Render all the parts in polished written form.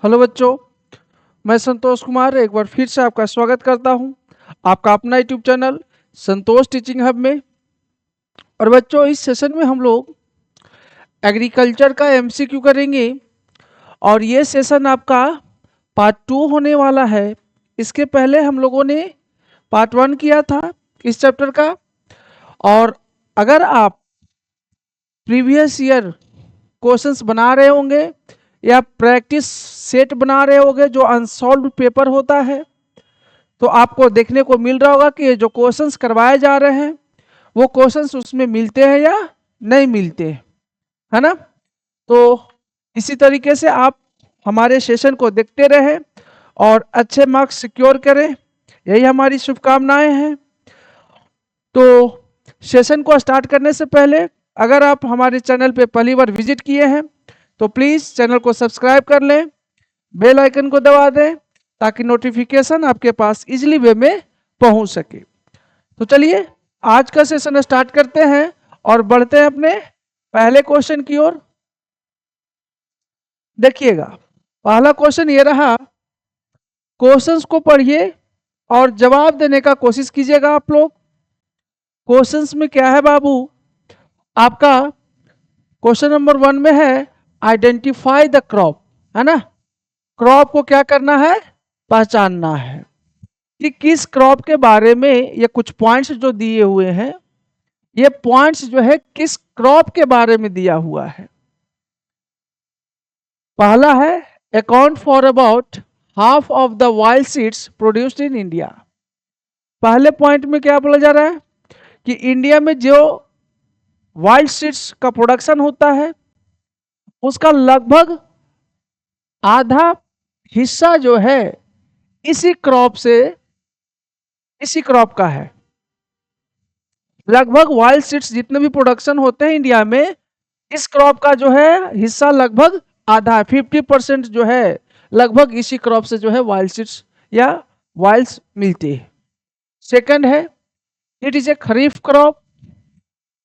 Hello बच्चों, मैं संतोष कुमार एक बार फिर से आपका स्वागत करता हूं आपका अपना यूट्यूब चैनल संतोष टीचिंग हब में। और बच्चों, इस सेशन में हम लोग एग्रीकल्चर का एमसीक्यू करेंगे और ये सेशन आपका पार्ट 2 होने वाला है। इसके पहले हम लोगों ने पार्ट 1 किया था इस चैप्टर का। और अगर आप प्रीवियस ईयर क्वेश्चंस बना रहे होंगे या प्रैक्टिस सेट बना रहे होंगे जो अनसॉल्व्ड पेपर होता है, तो आपको देखने को मिल रहा होगा कि ये जो क्वेश्चंस करवाए जा रहे हैं वो क्वेश्चंस उसमें मिलते हैं या नहीं मिलते हैं, है ना। तो इसी तरीके से आप हमारे सेशन को देखते रहें और अच्छे मार्क्स सिक्योर करें, यही हमारी शुभकामनाएं हैं। तो सेशन को स्टार्ट करने से पहले अगर आप हमारे चैनल पे पहली बार विजिट किए हैं तो प्लीज़ चैनल को सब्सक्राइब कर लें, बेल आइकन को दबा दें ताकि नोटिफिकेशन आपके पास इजीली वे में पहुंच सके। तो चलिए आज का सेशन स्टार्ट करते हैं और बढ़ते हैं अपने पहले क्वेश्चन की ओर। देखिएगा, पहला क्वेश्चन ये रहा। क्वेश्चंस को पढ़िए और जवाब देने का कोशिश कीजिएगा आप लोग। क्वेश्चंस में क्या है बाबू, आपका क्वेश्चन नंबर 1 में है आइडेंटिफाई द क्रॉप, है ना। क्रॉप को क्या करना है, पहचानना है कि किस क्रॉप के बारे में। ये कुछ पॉइंट्स जो दिए हुए हैं, ये पॉइंट्स जो है किस क्रॉप के बारे में दिया हुआ है। पहला है account for about half of the wild seeds produced in India. पहले पॉइंट में क्या बोला जा रहा है कि इंडिया में जो वाइल्ड सीड्स का प्रोडक्शन होता है उसका लगभग आधा हिस्सा जो है इसी क्रॉप का है। लगभग वाइल्ड सीड्स जितने भी प्रोडक्शन होते हैं इंडिया में, इस क्रॉप का जो है हिस्सा लगभग आधा है। 50% जो है लगभग इसी क्रॉप से जो है वाइल्ड सीड्स या वाइल्ड्स मिलते हैं। सेकंड है it is A kharif crop.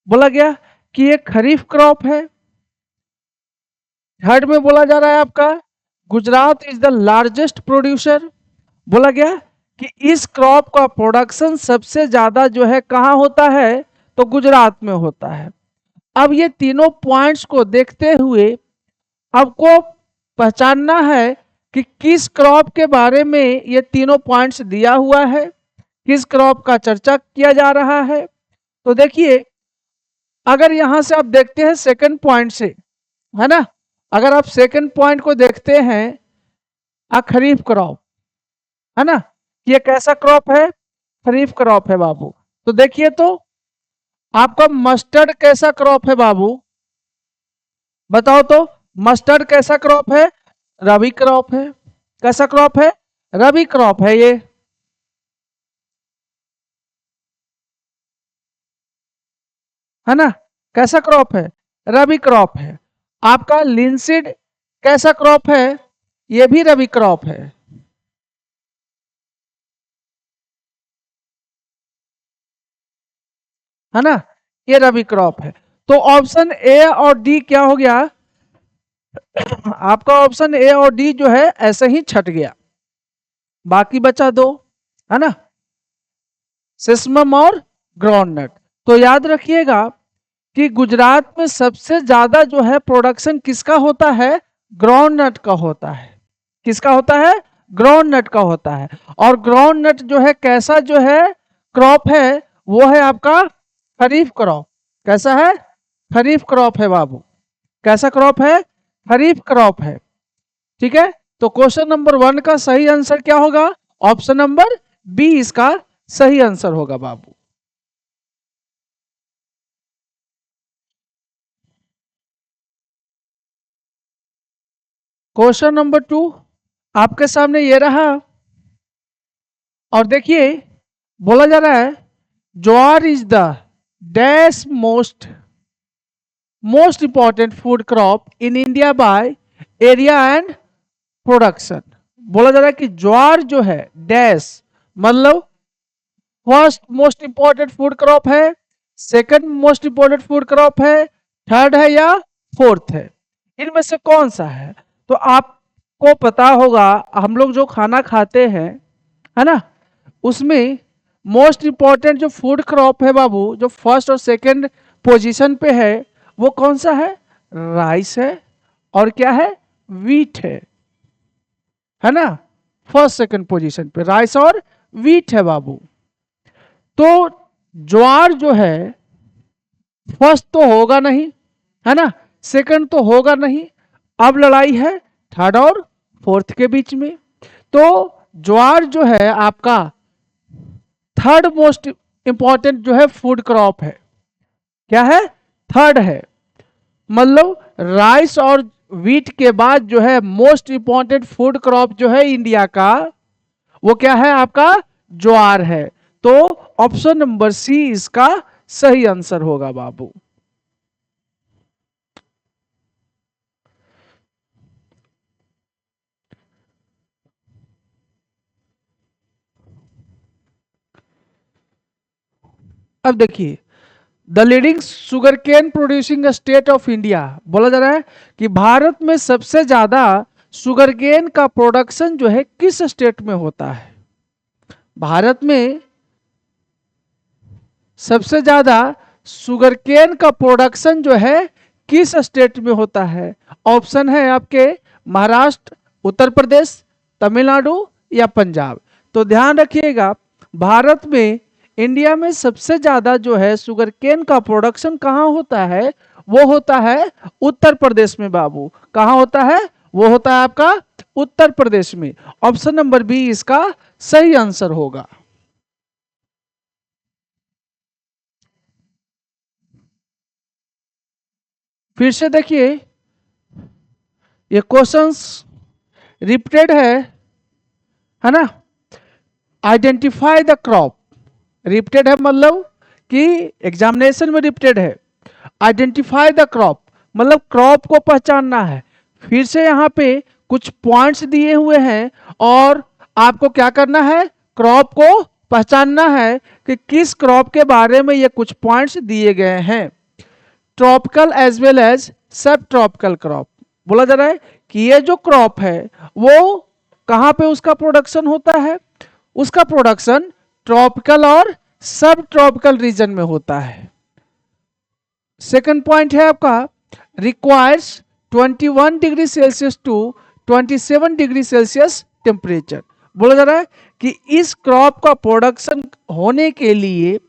बोला गया कि ये खरीफ क्रॉप है। थर्ड में बोला जा रहा है आपका Gujarat is the largest producer. बोला गया कि इस क्रॉप का प्रोडक्शन सबसे ज्यादा जो है कहाँ होता है, तो गुजरात में होता है। अब ये तीनों पॉइंट्स को देखते हुए आपको पहचानना है कि किस क्रॉप के बारे में ये तीनों पॉइंट्स दिया हुआ है, किस क्रॉप का चर्चा किया जा रहा है। तो देखिए, अगर यहां से आप देखते हैं सेकंड पॉइंट से, है ना, अगर आप सेकंड पॉइंट को देखते हैं खरीफ क्रॉप, है ना, ये कैसा क्रॉप है, खरीफ क्रॉप है बाबू। तो देखिए, तो आपका मस्टर्ड कैसा क्रॉप है बाबू, बताओ तो। मस्टर्ड कैसा क्रॉप है, रबी क्रॉप है। कैसा क्रॉप है, रबी क्रॉप है ये, है ना। कैसा क्रॉप है, रबी क्रॉप है। आपका लिंसीड कैसा क्रॉप है, ये भी रबी क्रॉप है ना, ये रबी क्रॉप है। तो ऑप्शन ए और डी क्या हो गया, आपका ऑप्शन ए और डी जो है ऐसे ही छट गया, बाकी बचा दो, है ना, सिस्मम और ग्राउंडनट। तो याद रखिएगा कि गुजरात में सबसे ज्यादा जो है प्रोडक्शन किसका होता है, ग्राउंडनट का होता है। किसका होता है, ग्राउंडनट का होता है। और ग्राउंडनट जो है कैसा जो है क्रॉप है, वो है आपका खरीफ क्रॉप। कैसा है, खरीफ क्रॉप है बाबू। कैसा क्रॉप है, खरीफ क्रॉप है। ठीक है, तो क्वेश्चन नंबर 1 का सही आंसर क्या होगा, ऑप्शन नंबर बी इसका सही आंसर होगा बाबू। क्वेश्चन नंबर 2 आपके सामने ये रहा। और देखिए, बोला जा रहा है jowar is the dash most important food crop in India by area and production. बोला जा रहा है कि ज्वार जो है डैश, मतलब first most important food crop है, second most important food crop है, थर्ड है या फोर्थ है, इनमें से कौन सा है। तो आप को पता होगा, हम लोग जो खाना खाते हैं, है ना, उसमें मोस्ट इंपॉर्टेंट जो फूड क्रॉप है बाबू, जो फर्स्ट और सेकंड पोजीशन पे है, वो कौन सा है? राइस है और क्या है? वीट है ना। फर्स्ट सेकंड पोजीशन पे राइस और वीट है बाबू। तो ज्वार जो है फर्स्ट तो होगा नहीं, है ना, सेकंड तो होगा नहीं। अब लड़ाई है थर्ड और फोर्थ के बीच में। तो ज्वार जो है आपका थर्ड मोस्ट इंपॉर्टेंट जो है फूड क्रॉप है। क्या है? थर्ड है। मतलब राइस और वीट के बाद जो है मोस्ट इंपॉर्टेंट फूड क्रॉप जो है इंडिया का, वो क्या है आपका? ज्वार है। तो ऑप्शन नंबर सी इसका सही आंसर होगा बाबू। अब देखिए, the leading sugarcane producing state of India, बोला जा रहा है कि भारत में सबसे ज्यादा शुगर केन का प्रोडक्शन जो है किस स्टेट में होता है? भारत में सबसे ज्यादा शुगर केन का प्रोडक्शन जो है किस स्टेट में होता है? ऑप्शन है आपके महाराष्ट्र, उत्तर प्रदेश, तमिलनाडु या पंजाब। तो ध्यान रखिएगा, भारत में, इंडिया में सबसे ज्यादा जो है शुगर केन का प्रोडक्शन कहाँ होता है? वो होता है उत्तर प्रदेश में बाबू। कहाँ होता है? वो होता है आपका उत्तर प्रदेश में। ऑप्शन नंबर बी इसका सही आंसर होगा। फिर से देखिए, ये क्वेश्चंस रिपीटेड है ना। आइडेंटिफाई द क्रॉप, रिपीटेड है मतलब कि एग्जामिनेशन में रिपीटेड है। आइडेंटिफाई द क्रॉप मतलब क्रॉप को पहचानना है। फिर से यहाँ पे कुछ पॉइंट्स दिए हुए हैं और आपको क्या करना है? क्रॉप को पहचानना है कि किस क्रॉप के बारे में ये कुछ पॉइंट्स दिए गए हैं। ट्रॉपिकल एज वेल एज सब ट्रॉपिकल क्रॉप, बोला जा रहा है कि ये जो क्रॉप है वो कहाँ पे उसका प्रोडक्शन होता है? उसका प्रोडक्शन ट्रॉपिकल और सब ट्रॉपिकल रीजन में होता है। सेकंड पॉइंट है आपका requires 21 degree Celsius to 27 degree Celsius temperature. बोला जा रहा है कि इस क्रॉप का प्रोडक्शन होने के लिए,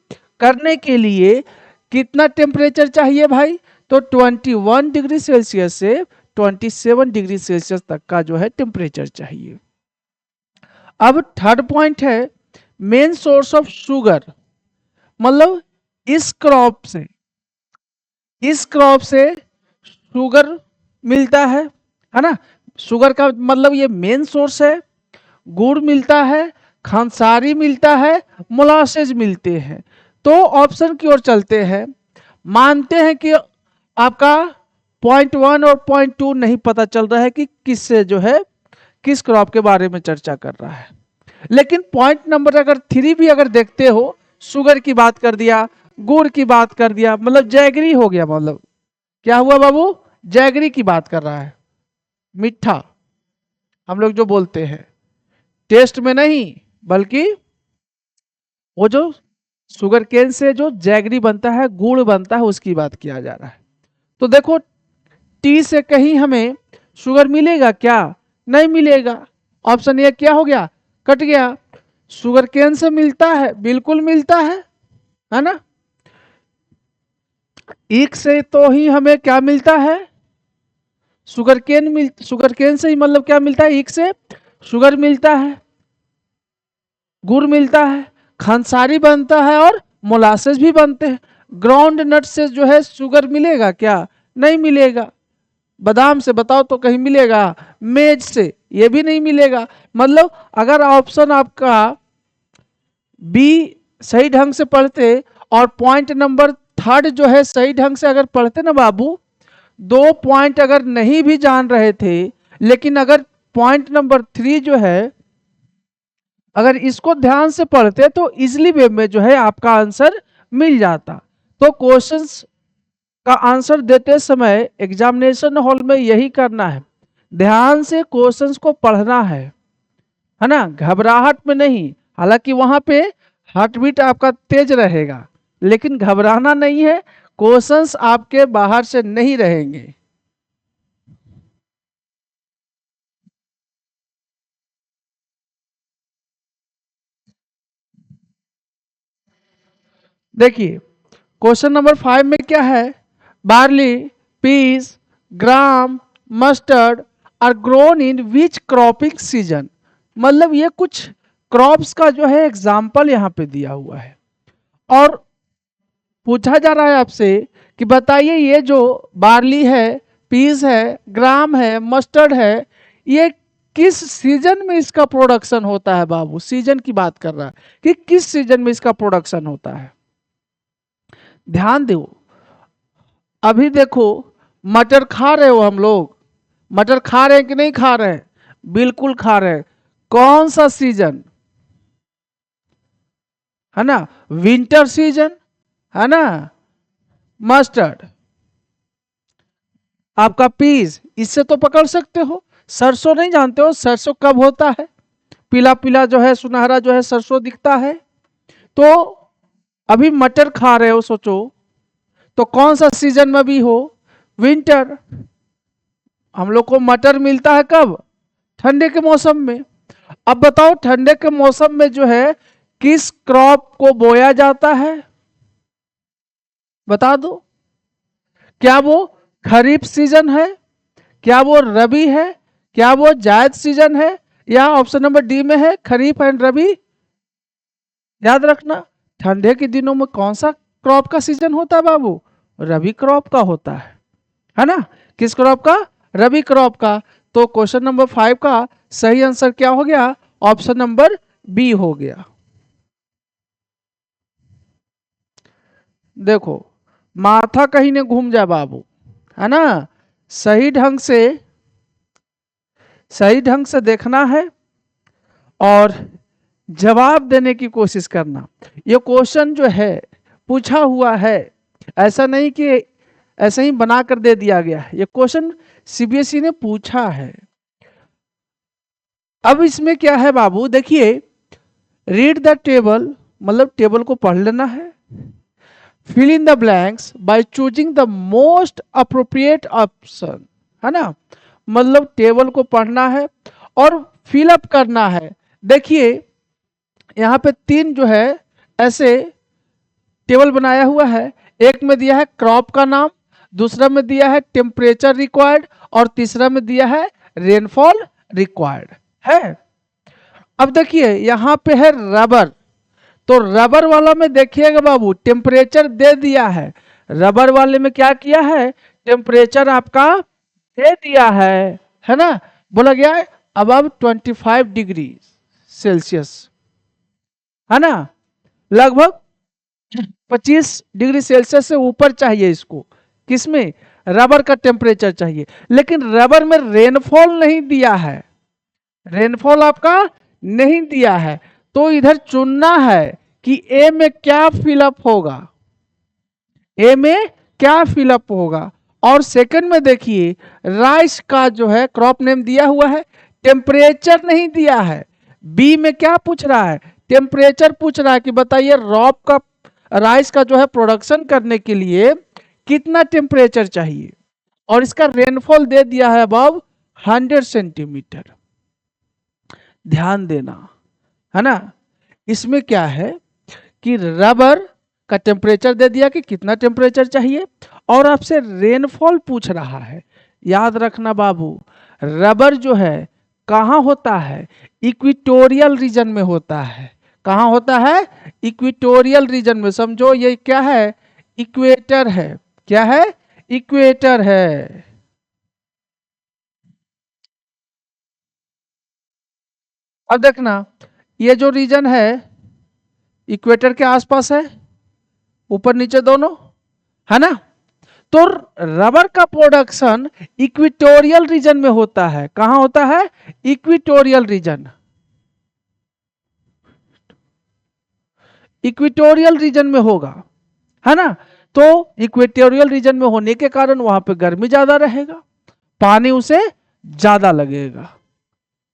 करने के लिए कितना टेम्परेचर चाहिए भाई? तो 21 डिग्री सेल्सियस से 27 डिग्री सेल्सियस तक का जो है टेम्परेचर चाहिए। अब थर्ड पॉइंट है मेन सोर्स ऑफ शुगर, मतलब इस क्रॉप से शुगर मिलता है ना। शुगर का मतलब ये मेन सोर्स है। गुड़ मिलता है, खांसारी मिलता है, मोलासेज मिलते हैं। तो ऑप्शन की ओर चलते हैं। मानते हैं कि आपका पॉइंट 1 और पॉइंट 2 नहीं पता चल रहा है कि किससे जो है किस क्रॉप के बारे में चर्चा कर रहा है, लेकिन पॉइंट नंबर अगर 3 भी अगर देखते हो, शुगर की बात कर दिया, गुड़ की बात कर दिया, मतलब जैगरी हो गया। मतलब क्या हुआ बाबू? जैगरी की बात कर रहा है। मीठा हम लोग जो बोलते हैं, टेस्ट में नहीं बल्कि वो जो शुगर केन से जो जैगरी बनता है, गुड़ बनता है, उसकी बात किया जा रहा है। तो देखो, टी से कहीं हमें शुगर मिलेगा क्या? नहीं मिलेगा। ऑप्शन ए क्या हो गया? कट गया। शुगर केन से मिलता है, बिल्कुल मिलता है ना। ईख से तो ही हमें क्या मिलता है? शुगर केन से ही मतलब क्या मिलता है? ईख से शुगर मिलता है, गुड़ मिलता है, खांसारी बनता है और मोलासेस भी बनते हैं। ग्राउंड नट से जो है शुगर मिलेगा क्या? नहीं मिलेगा। बादाम से बताओ तो कहीं मिलेगा? मेज से ये भी नहीं मिलेगा। मतलब अगर ऑप्शन आपका बी सही ढंग से पढ़ते और पॉइंट नंबर थर्ड जो है सही ढंग से अगर पढ़ते ना बाबू, 2 पॉइंट अगर नहीं भी जान रहे थे, लेकिन अगर पॉइंट नंबर 3 जो है अगर इसको ध्यान से पढ़ते तो इजिली वे में जो है आपका आंसर मिल जाता। तो क्वेश्चंस का आंसर देते समय एग्जामिनेशन हॉल में यही करना है ध्यान से क्वेश्चंस को पढ़ना है ना, घबराहट में नहीं। हालांकि वहां पे हार्ट बीट आपका तेज रहेगा, लेकिन घबराना नहीं है, क्वेश्चंस आपके बाहर से नहीं रहेंगे। देखिए क्वेश्चन नंबर 5 में क्या है, barley, peas, gram, mustard are grown in which cropping season. मतलब ये कुछ क्रॉप्स का जो है एग्जाम्पल यहाँ पे दिया हुआ है, और पूछा जा रहा है आपसे कि बताइए ये जो बार्ली है, पीस है, ग्राम है, मस्टर्ड है, ये किस सीजन में इसका प्रोडक्शन होता है। बाबू सीजन की बात कर रहा है कि किस सीजन में इसका प्रोडक्शन होता है। ध्यान दो, अभी देखो मटर खा रहे हो हम लोग, मटर खा रहे हैं कि नहीं खा रहे हैं, बिल्कुल खा रहे हैं। कौन सा सीजन है ना, विंटर सीजन है ना। मस्टर्ड, आपका पीस, इससे तो पकड़ सकते हो। सरसों नहीं जानते हो सरसों कब होता है, पीला पीला जो है सुनहरा जो है सरसों दिखता है। तो अभी मटर खा रहे हो, सोचो तो कौन सा सीजन में भी हो, विंटर। हम लोग को मटर मिलता है कब, ठंडे के मौसम में। अब बताओ ठंडे के मौसम में जो है किस क्रॉप को बोया जाता है, बता दो। क्या वो खरीफ सीजन है, क्या वो रबी है, क्या वो जायद सीजन है, या ऑप्शन नंबर डी में है खरीफ एंड रबी। याद रखना ठंडे के दिनों में कौन सा क्रॉप का सीजन होता है बाबू, रबी क्रॉप का होता है ना। किस क्रॉप का, रबी क्रॉप का। तो क्वेश्चन नंबर 5 का सही आंसर क्या हो गया, ऑप्शन नंबर बी हो गया। देखो माथा कहीं ने घूम जाए बाबू, है ना, सही ढंग से, सही ढंग से देखना है और जवाब देने की कोशिश करना। ये क्वेश्चन जो है पूछा हुआ है, ऐसा नहीं कि ऐसे ही बना कर दे दिया गया है, ये क्वेश्चन सीबीएसई ने पूछा है। अब इसमें क्या है बाबू, देखिए रीड द टेबल, मतलब टेबल को पढ़ लेना है। Fill in the blanks by choosing the most appropriate option, है ना। मतलब टेबल को पढ़ना है और फिलअप करना है। देखिए यहाँ पे 3 जो है ऐसे टेबल बनाया हुआ है, एक में दिया है क्रॉप का नाम, दूसरा में दिया है टेम्परेचर रिक्वायर्ड, और तीसरा में दिया है रेनफॉल रिक्वायर्ड है। अब देखिए यहाँ पे है रबर, तो रबर वाला में देखिएगा बाबू टेम्परेचर दे दिया है, रबर वाले में क्या किया है, टेम्परेचर आपका दे दिया है ना। बोला गया है अबव 25 डिग्री सेल्सियस, है ना, लगभग 25 डिग्री सेल्सियस से ऊपर चाहिए इसको, किसमें, रबर का टेम्परेचर चाहिए। लेकिन रबर में रेनफॉल नहीं दिया है, रेनफॉल आपका नहीं दिया है, तो इधर चुनना है कि ए में क्या फिलअप होगा, ए में क्या फिलअप होगा। और सेकंड में देखिए राइस का जो है क्रॉप नेम दिया हुआ है, टेम्परेचर नहीं दिया है। बी में क्या पूछ रहा है, टेम्परेचर पूछ रहा है कि बताइए रॉप का, राइस का जो है प्रोडक्शन करने के लिए कितना टेम्परेचर चाहिए, और इसका रेनफॉल दे दिया है अबव 100 सेंटीमीटर। ध्यान देना, है ना। इसमें क्या है कि रबर का टेम्परेचर दे दिया कि कितना टेम्परेचर चाहिए, और आपसे रेनफॉल पूछ रहा है। याद रखना बाबू रबर जो है कहाँ होता है, इक्वेटोरियल रीजन में होता है। कहाँ होता है, इक्वेटोरियल रीजन में। समझो ये क्या है, इक्वेटर है। क्या है, इक्वेटर है। अब देखना ये जो रीजन है इक्वेटर के आसपास है, ऊपर नीचे दोनों, है ना। तो रबर का प्रोडक्शन इक्वेटोरियल रीजन में होता है। कहां होता है, इक्वेटोरियल रीजन, इक्वेटोरियल रीजन में होगा, है ना। तो इक्वेटोरियल रीजन में होने के कारण वहां पे गर्मी ज्यादा रहेगा, पानी उसे ज्यादा लगेगा,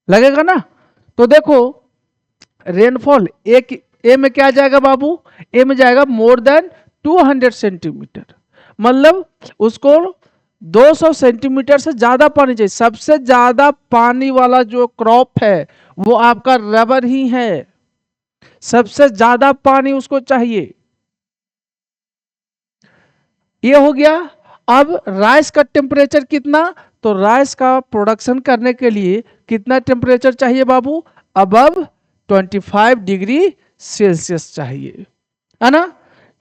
लगेगा ना। तो देखो रेनफॉल ए में क्या जाएगा बाबू, ए में जाएगा मोर देन 200 सेंटीमीटर, मतलब उसको 200 सेंटीमीटर से ज्यादा पानी चाहिए। सबसे ज्यादा पानी वाला जो क्रॉप है वो आपका रबर ही है, सबसे ज्यादा पानी उसको चाहिए। ये हो गया। अब राइस का टेम्परेचर कितना, तो राइस का प्रोडक्शन करने के लिए कितना टेम्परेचर चाहिए बाबू, अबव 25 डिग्री सेल्सियस चाहिए, है ना।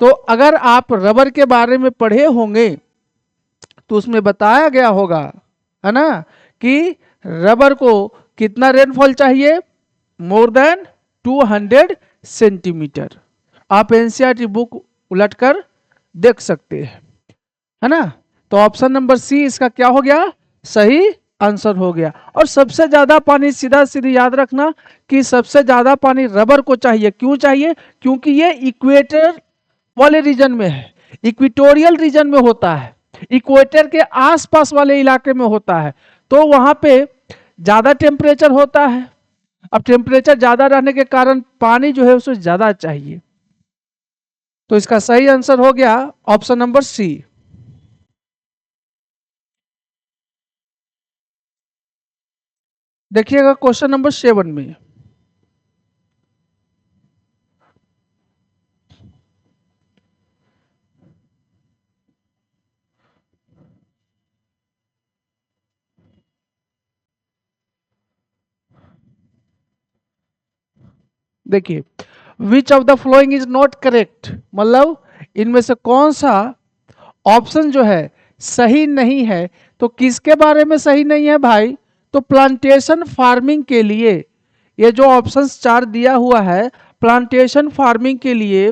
तो अगर आप रबर के बारे में पढ़े होंगे तो उसमें बताया गया होगा, है ना, कि रबर को कितना रेनफॉल चाहिए, मोर देन 200 सेंटीमीटर। आप एनसीईआरटी बुक उलटकर देख सकते हैं, है ना। तो ऑप्शन नंबर सी इसका क्या हो गया, सही आंसर हो गया। और सबसे ज्यादा पानी सीधा सीधी याद रखना कि सबसे ज्यादा पानी रबर को चाहिए। क्यों चाहिए, क्योंकि ये इक्वेटर वाले रीजन में है, इक्वेटोरियल रीजन में होता है, इक्वेटर के आसपास वाले इलाके में होता है, तो वहां पे ज्यादा टेम्परेचर होता है। अब टेम्परेचर ज्यादा रहने के कारण पानी जो है उसे ज्यादा चाहिए। तो इसका सही आंसर हो गया ऑप्शन नंबर सी। देखिएगा क्वेश्चन नंबर 7 में, देखिए विच of the following is not correct, मतलब इनमें से कौन सा ऑप्शन जो है सही नहीं है। तो किसके बारे में सही नहीं है भाई, तो प्लांटेशन फार्मिंग के लिए ये जो ऑप्शन 4 दिया हुआ है, प्लांटेशन फार्मिंग के लिए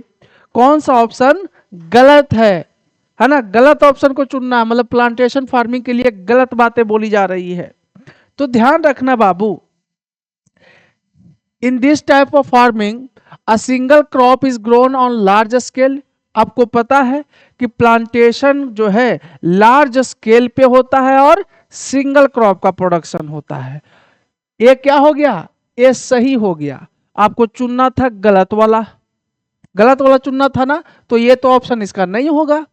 कौन सा ऑप्शन गलत है ना। गलत ऑप्शन को चुनना है, मतलब प्लांटेशन फार्मिंग के लिए गलत बातें बोली जा रही है। तो ध्यान रखना बाबू, in this type of farming a single crop is grown on large scale. आपको पता है कि प्लांटेशन जो है लार्ज स्केल पे होता है और सिंगल क्रॉप का प्रोडक्शन होता है। ये क्या हो गया, ये सही हो गया। आपको चुनना था गलत वाला, गलत वाला चुनना था ना, तो ये तो ऑप्शन इसका नहीं होगा।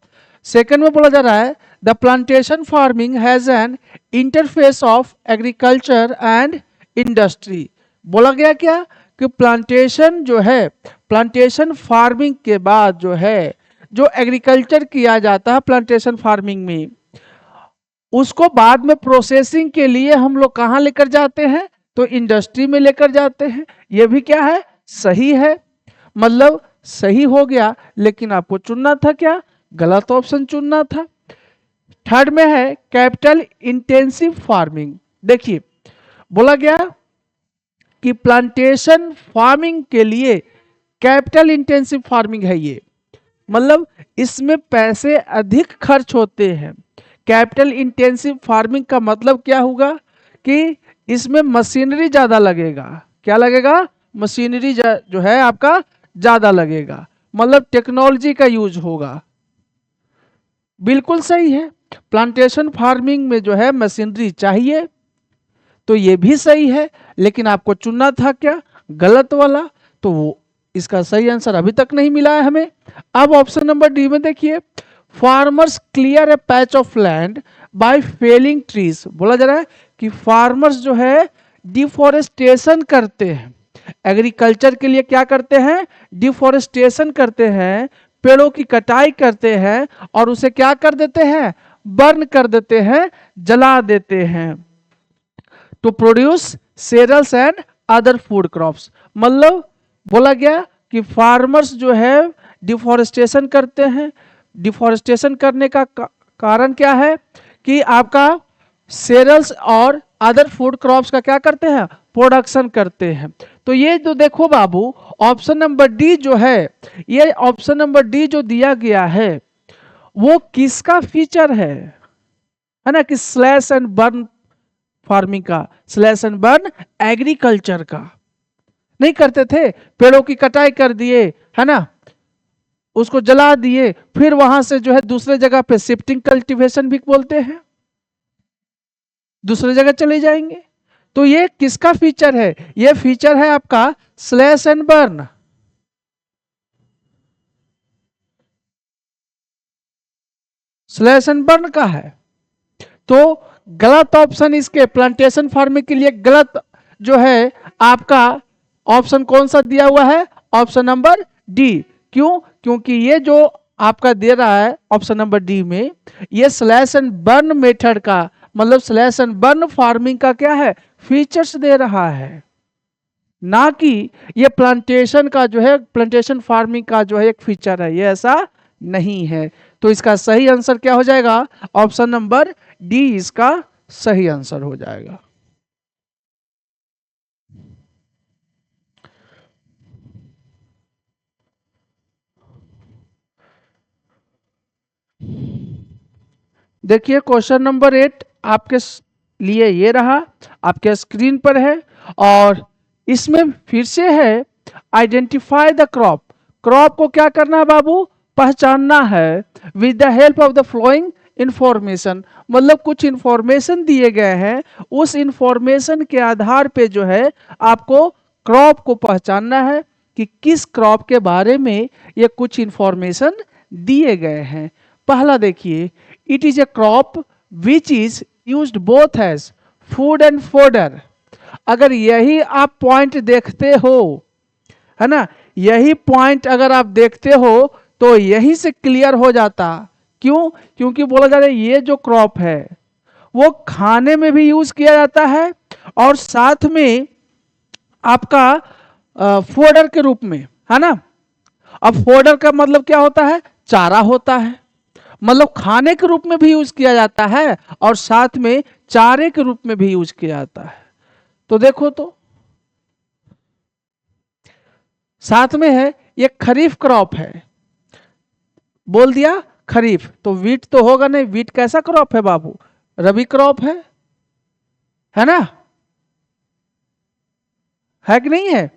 सेकंड में बोला जा रहा है the plantation farming has an interface of agriculture and industry. बोला गया क्या कि प्लांटेशन जो है, प्लांटेशन फार्मिंग के बाद जो है जो एग्रीकल्चर किया जाता है प्लांटेशन फार्मिंग में, उसको बाद में प्रोसेसिंग के लिए हम लोग कहाँ लेकर जाते हैं, तो इंडस्ट्री में लेकर जाते हैं। ये भी क्या है, सही है, मतलब सही हो गया। लेकिन आपको चुनना था क्या, गलत ऑप्शन चुनना था। थर्ड में है कैपिटल इंटेंसिव फार्मिंग। देखिए बोला गया कि प्लांटेशन फार्मिंग के लिए कैपिटल इंटेंसिव फार्मिंग है ये, मतलब इसमें पैसे अधिक खर्च होते हैं। कैपिटल इंटेंसिव फार्मिंग का मतलब क्या होगा कि इसमें मशीनरी ज्यादा लगेगा। क्या लगेगा, मशीनरी जो है आपका ज्यादा लगेगा, मतलब टेक्नोलॉजी का यूज होगा। बिल्कुल सही है, प्लांटेशन फार्मिंग में जो है मशीनरी चाहिए, तो ये भी सही है। लेकिन आपको चुनना था क्या, गलत वाला। तो वो इसका सही आंसर अभी तक नहीं मिला है हमें। अब ऑप्शन नंबर डी में देखिए, farmers clear a patch of land by felling trees. बोला जा रहा है कि फार्मर्स जो है डिफोरेस्टेशन करते हैं, एग्रीकल्चर के लिए क्या करते हैं, डिफोरेस्टेशन करते हैं, पेड़ों की कटाई करते हैं और उसे क्या कर देते हैं, बर्न कर देते हैं, जला देते हैं, to produce cereals and other food crops. मतलब बोला गया कि फार्मर्स जो है डिफोरेस्टेशन करते हैं। डिफोरेस्टेशन करने का कारण क्या है कि आपका सेरल्स और अदर फूड क्रॉप्स का क्या करते हैं, प्रोडक्शन करते हैं। तो ये जो देखो बाबू ऑप्शन नंबर डी जो है, ये ऑप्शन नंबर डी जो दिया गया है वो किसका फीचर है ना, कि स्लैश एंड बर्न फार्मिंग का, स्लैश एंड बर्न एग्रीकल्चर का। नहीं करते थे, पेड़ों की कटाई कर दिए, है ना, उसको जला दिए, फिर वहां से जो है दूसरे जगह पे शिफ्टिंग कल्टीवेशन भी बोलते हैं। दूसरी जगह चले जाएंगे। तो ये किसका फीचर है? ये फीचर है आपका slash and burn. Slash and burn का है। तो गलत ऑप्शन इसके प्लांटेशन फार्मिंग के लिए गलत जो है आपका ऑप्शन कौन सा दिया हुआ है? Option number D. क्यों? क्योंकि ये जो आपका दे रहा है ऑप्शन नंबर डी में, ये स्लैश एंड बर्न मेथड का मतलब स्लैश एंड बर्न फार्मिंग का क्या है? फीचर्स दे रहा है, ना कि ये प्लांटेशन का जो है प्लांटेशन फार्मिंग का जो है एक फीचर है। ये ऐसा नहीं है। तो इसका सही आंसर क्या हो जाएगा? ऑप्शन नंबर डी इसका सही आंसर हो जाएगा। देखिए क्वेश्चन नंबर 8 आपके लिए ये रहा, आपके स्क्रीन पर है। और इसमें फिर से है आइडेंटिफाई द क्रॉप। क्रॉप को क्या करना है बाबू? पहचानना है with the help of the flowing information. मतलब कुछ इंफॉर्मेशन दिए गए हैं, उस इंफॉर्मेशन के आधार पे जो है आपको क्रॉप को पहचानना है कि किस क्रॉप के बारे में ये कुछ इंफॉर्मेशन दिए गए हैं। पहला देखिए, it is a crop which is used both as food and fodder. अगर यही आप पॉइंट देखते हो, है ना, यही पॉइंट अगर आप देखते हो तो यही से क्लियर हो जाता। क्यों? क्योंकि बोला जा रहा है ये जो क्रॉप है वो खाने में भी यूज किया जाता है और साथ में आपका फोडर के रूप में, है ना। अब फोडर का मतलब क्या होता है? चारा होता है। मतलब खाने के रूप में भी यूज किया जाता है और साथ में चारे के रूप में भी यूज किया जाता है। तो देखो तो साथ में है ये खरीफ क्रॉप है। बोल दिया खरीफ, तो वीट तो होगा नहीं। वीट कैसा क्रॉप है बाबू? रबी क्रॉप है ना, है कि नहीं है?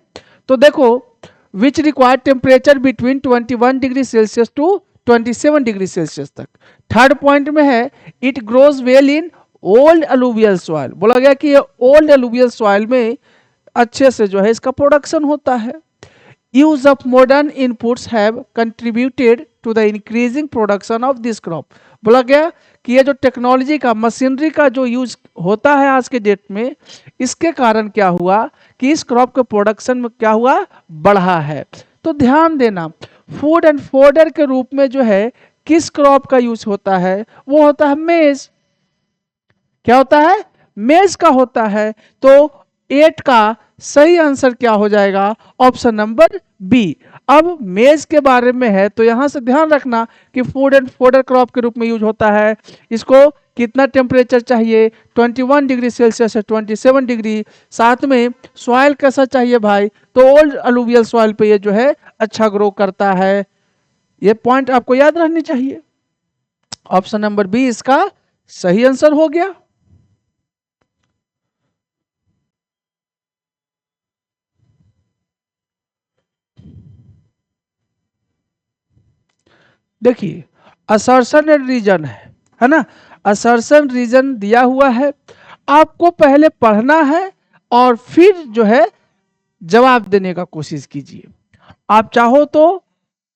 तो देखो which require temperature between 21 degree Celsius to 27 degree Celsius तक। थर्ड पॉइंट में है it grows well in old alluvial soil. बोला गया कि ये ओल्ड अलुवियल सॉइल में अच्छे से जो है इसका प्रोडक्शन होता है। Use of modern inputs have contributed to the increasing production of this crop. बोला गया कि ये जो टेक्नोलॉजी का मशीनरी का जो यूज होता है आज के डेट में, इसके कारण क्या हुआ कि इस क्रॉप के प्रोडक्शन में क्या हुआ? बढ़ा है। तो ध्यान देना, फूड एंड फोडर के रूप में जो है किस क्रॉप का यूज होता है? वो होता है मेज। क्या होता है? मेज का होता है। तो 8 का सही आंसर क्या हो जाएगा? Option number B. अब मेज के बारे में है तो यहां से ध्यान रखना कि फूड एंड फोडर क्रॉप के रूप में यूज होता है। इसको कितना टेम्परेचर चाहिए? 21 डिग्री सेल्सियस से 27 डिग्री। साथ में सॉइल कैसा चाहिए भाई? तो ओल्ड अलुवियल सॉइल पे ये जो है अच्छा ग्रो करता है। ये पॉइंट आपको याद रहनी चाहिए। ऑप्शन नंबर बी इसका सही आंसर हो गया। देखिए असर्शन एंड रीजन है ना। असर्शन रीजन दिया हुआ है, आपको पहले पढ़ना है और फिर जो है जवाब देने का कोशिश कीजिए। आप चाहो तो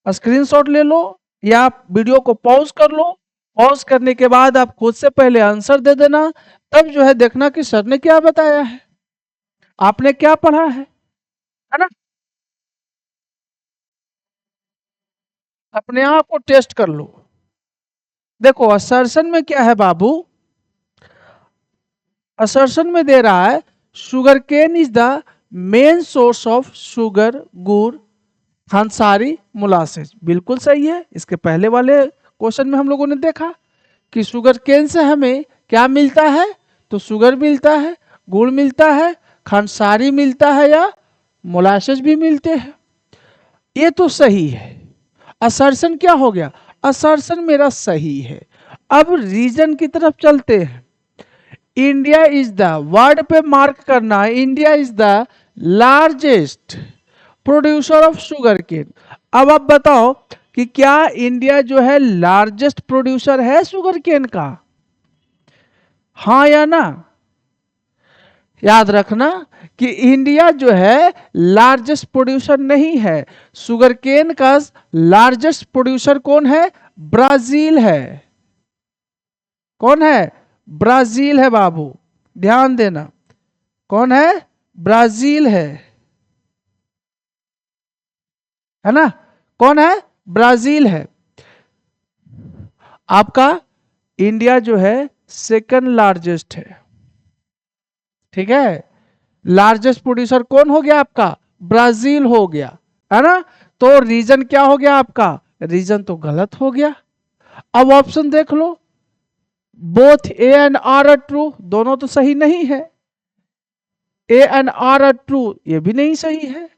स्क्रीनशॉट ले लो या आप वीडियो को पॉज कर लो। पॉज करने के बाद आप खुद से पहले आंसर दे देना, तब जो है देखना कि सर ने क्या बताया है, आपने क्या पढ़ा है ना। अपने आप को टेस्ट कर लो। देखो असर्शन में क्या है बाबू? असर्शन में दे रहा है sugarcane is the main source of sugar, गुड़, खांडसारी, मोलासेस। बिल्कुल सही है। इसके पहले वाले क्वेश्चन में हम लोगों ने देखा कि शुगर केन से हमें क्या मिलता है? तो शुगर मिलता है, गुड़ मिलता है, खांडसारी मिलता है या मोलासेस भी मिलते हैं। ये तो सही है। असर्शन क्या हो गया? असर्शन मेरा सही है। अब रीजन की तरफ चलते हैं। इंडिया इज द, वर्ड पे मार्क करना, India is the largest producer of sugarcane. अब आप बताओ कि क्या इंडिया जो है लार्जेस्ट प्रोड्यूसर है शुगर केन का? हाँ या ना? याद रखना कि इंडिया जो है लार्जेस्ट प्रोड्यूसर नहीं है। शुगर केन का लार्जेस्ट प्रोड्यूसर कौन है? ब्राजील है। कौन है? ब्राजील है बाबू, ध्यान देना। कौन है? ब्राजील है ना? कौन है? ब्राजील है। आपका इंडिया जो है सेकंड लार्जेस्ट है, ठीक है। लार्जेस्ट प्रोड्यूसर कौन हो गया आपका? ब्राजील हो गया, है ना। तो रीजन क्या हो गया आपका? रीजन तो गलत हो गया। अब ऑप्शन देख लो, both A and R are true, दोनों तो सही नहीं है। A and R are true, ये भी नहीं सही है।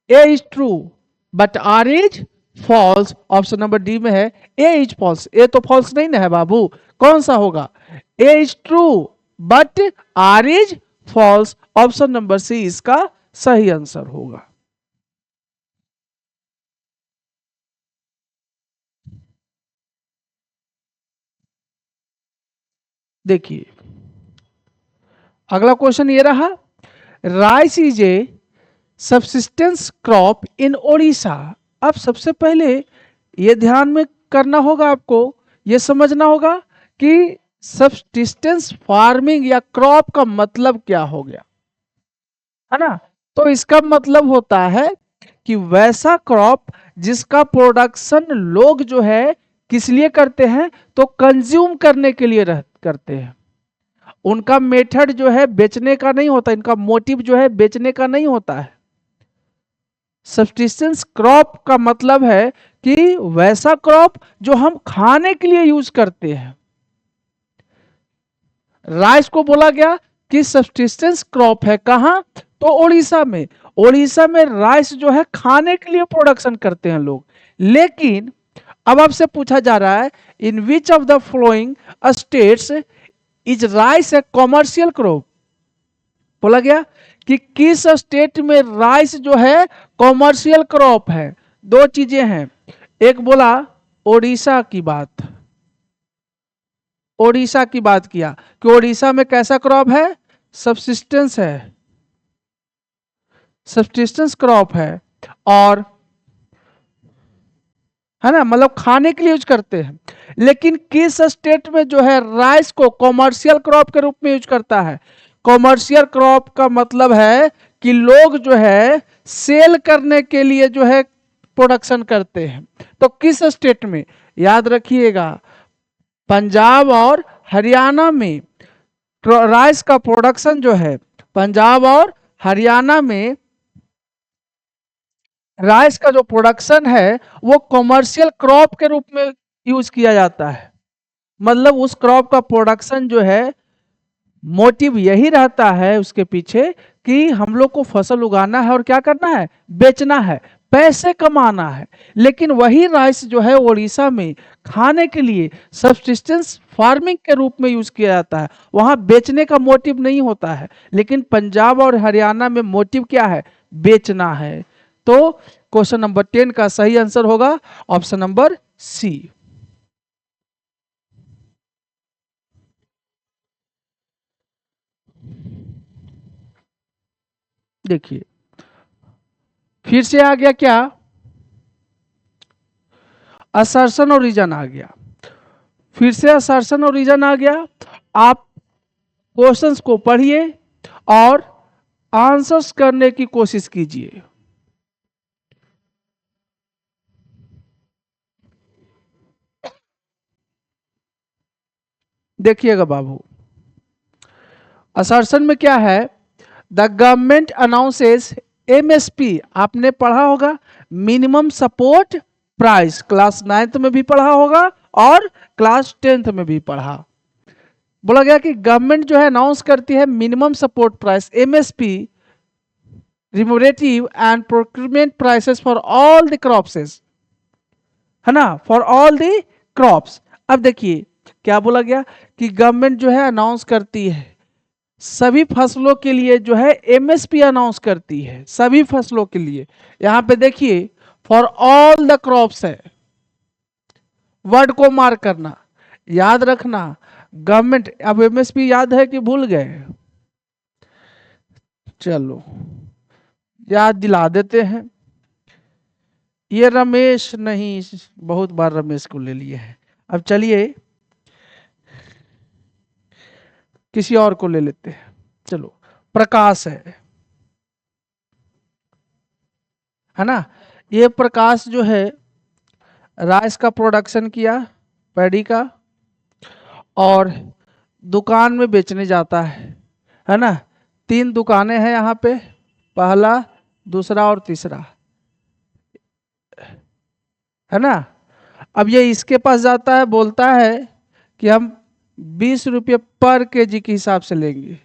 A is true but R is false, option number D में है ए इज फॉल्स। ए तो फॉल्स नहीं ना है बाबू, कौन सा होगा? A is true but R is false, option number C इसका सही आंसर होगा। देखिए अगला क्वेश्चन ये रहा, rice is a subsistence crop in Odisha. अब सबसे पहले ये ध्यान में करना होगा, आपको ये समझना होगा कि सबसिस्टेंस फार्मिंग या क्रॉप का मतलब क्या हो गया, है ना। तो इसका मतलब होता है कि वैसा क्रॉप जिसका प्रोडक्शन लोग जो है किस लिए करते हैं? तो कंज्यूम करने के लिए करते हैं। उनका मेथड जो है बेचने का नहीं होता, इनका मोटिव जो है बेचने का नहीं होता है। सब्सिस्टेंस क्रॉप का मतलब है कि वैसा क्रॉप जो हम खाने के लिए यूज करते हैं। राइस को बोला गया कि सब्सिस्टेंस क्रॉप है, कहां? तो ओडिशा में। ओडिशा में राइस जो है खाने के लिए प्रोडक्शन करते हैं लोग। लेकिन अब आपसे पूछा जा रहा है, in which of the following states is rice a commercial crop? बोला गया कि किस स्टेट में राइस जो है कॉमर्शियल क्रॉप है। दो चीजें हैं, एक बोला ओडिशा की बात, ओडिशा की बात किया कि ओडिशा में कैसा क्रॉप है? सबसिस्टेंस है, सबसिस्टेंस क्रॉप है, और है ना, मतलब खाने के लिए यूज करते हैं। लेकिन किस स्टेट में जो है राइस को कॉमर्शियल क्रॉप के रूप में यूज करता है? कॉमर्शियल क्रॉप का मतलब है कि लोग जो है सेल करने के लिए जो है प्रोडक्शन करते हैं। तो किस स्टेट में? याद रखिएगा, पंजाब और हरियाणा में राइस का प्रोडक्शन जो है, पंजाब और हरियाणा में राइस का जो प्रोडक्शन है वो कॉमर्शियल क्रॉप के रूप में यूज किया जाता है। मतलब उस क्रॉप का प्रोडक्शन जो है, मोटिव यही रहता है उसके पीछे कि हम लोग को फसल उगाना है और क्या करना है? बेचना है, पैसे कमाना है। लेकिन वही राइस जो है उड़ीसा में खाने के लिए सब्सिस्टेंस फार्मिंग के रूप में यूज किया जाता है, वहां बेचने का मोटिव नहीं होता है। लेकिन पंजाब और हरियाणा में मोटिव क्या है? बेचना है। तो क्वेश्चन नंबर 10 का सही आंसर होगा ऑप्शन नंबर सी। देखिए फिर से आ गया क्या? असर्शन और रीजन आ गया। फिर से असर्शन और रीजन आ गया। आप क्वेश्चंस को पढ़िए और आंसर्स करने की कोशिश कीजिए। देखिएगा बाबू, असर्शन में क्या है? द गवर्नमेंट अनाउंसेस एमएसपी, आपने पढ़ा होगा minimum support price, class 9th में भी पढ़ा होगा और क्लास 10th में भी पढ़ा। बोला गया कि गवर्नमेंट जो है अनाउंस करती है minimum support price MSP, remunerative and procurement prices for all the crops, है ना, फॉर ऑल द क्रॉप्स। अब देखिए क्या बोला गया कि गवर्नमेंट जो है अनाउंस करती है सभी फसलों के लिए, जो है एमएसपी अनाउंस करती है सभी फसलों के लिए। यहां पे देखिए फॉर ऑल द क्रॉप्स है, वर्ड को मार्क करना, याद रखना। गवर्नमेंट, अब एमएसपी याद है कि भूल गए? चलो याद दिला देते हैं। ये रमेश नहीं, बहुत बार रमेश को ले लिए हैं। अब चलिए किसी और को ले लेते हैं। चलो प्रकाश है ना। ये प्रकाश जो है राइस का प्रोडक्शन किया, पैडी का, और दुकान में बेचने जाता है ना। 3 दुकानें हैं यहाँ पे, पहला, दूसरा और तीसरा, है ना। अब ये इसके पास जाता है, बोलता है कि हम 20 रुपये पर केजी के हिसाब से लेंगे।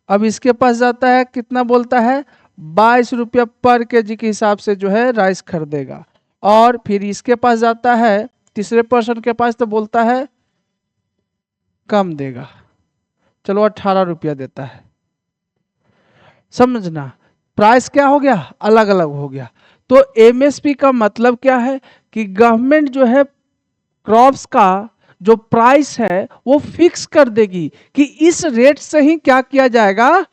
अब इसके पास जाता है, कितना बोलता है, 22 रुपये पर केजी के हिसाब से जो है राइस खरीदेगा। और फिर इसके पास जाता है, तीसरे पर्सन के पास, तो बोलता है कम देगा, चलो 18 रुपया देता है। समझना, प्राइस क्या हो गया, अलग अलग हो गया। तो एमएसपी का मतलब क्या है कि गवर्नमेंट जो है क्रॉप्स का जो प्राइस है वो फिक्स कर देगी कि इस रेट से ही क्या किया जाएगा,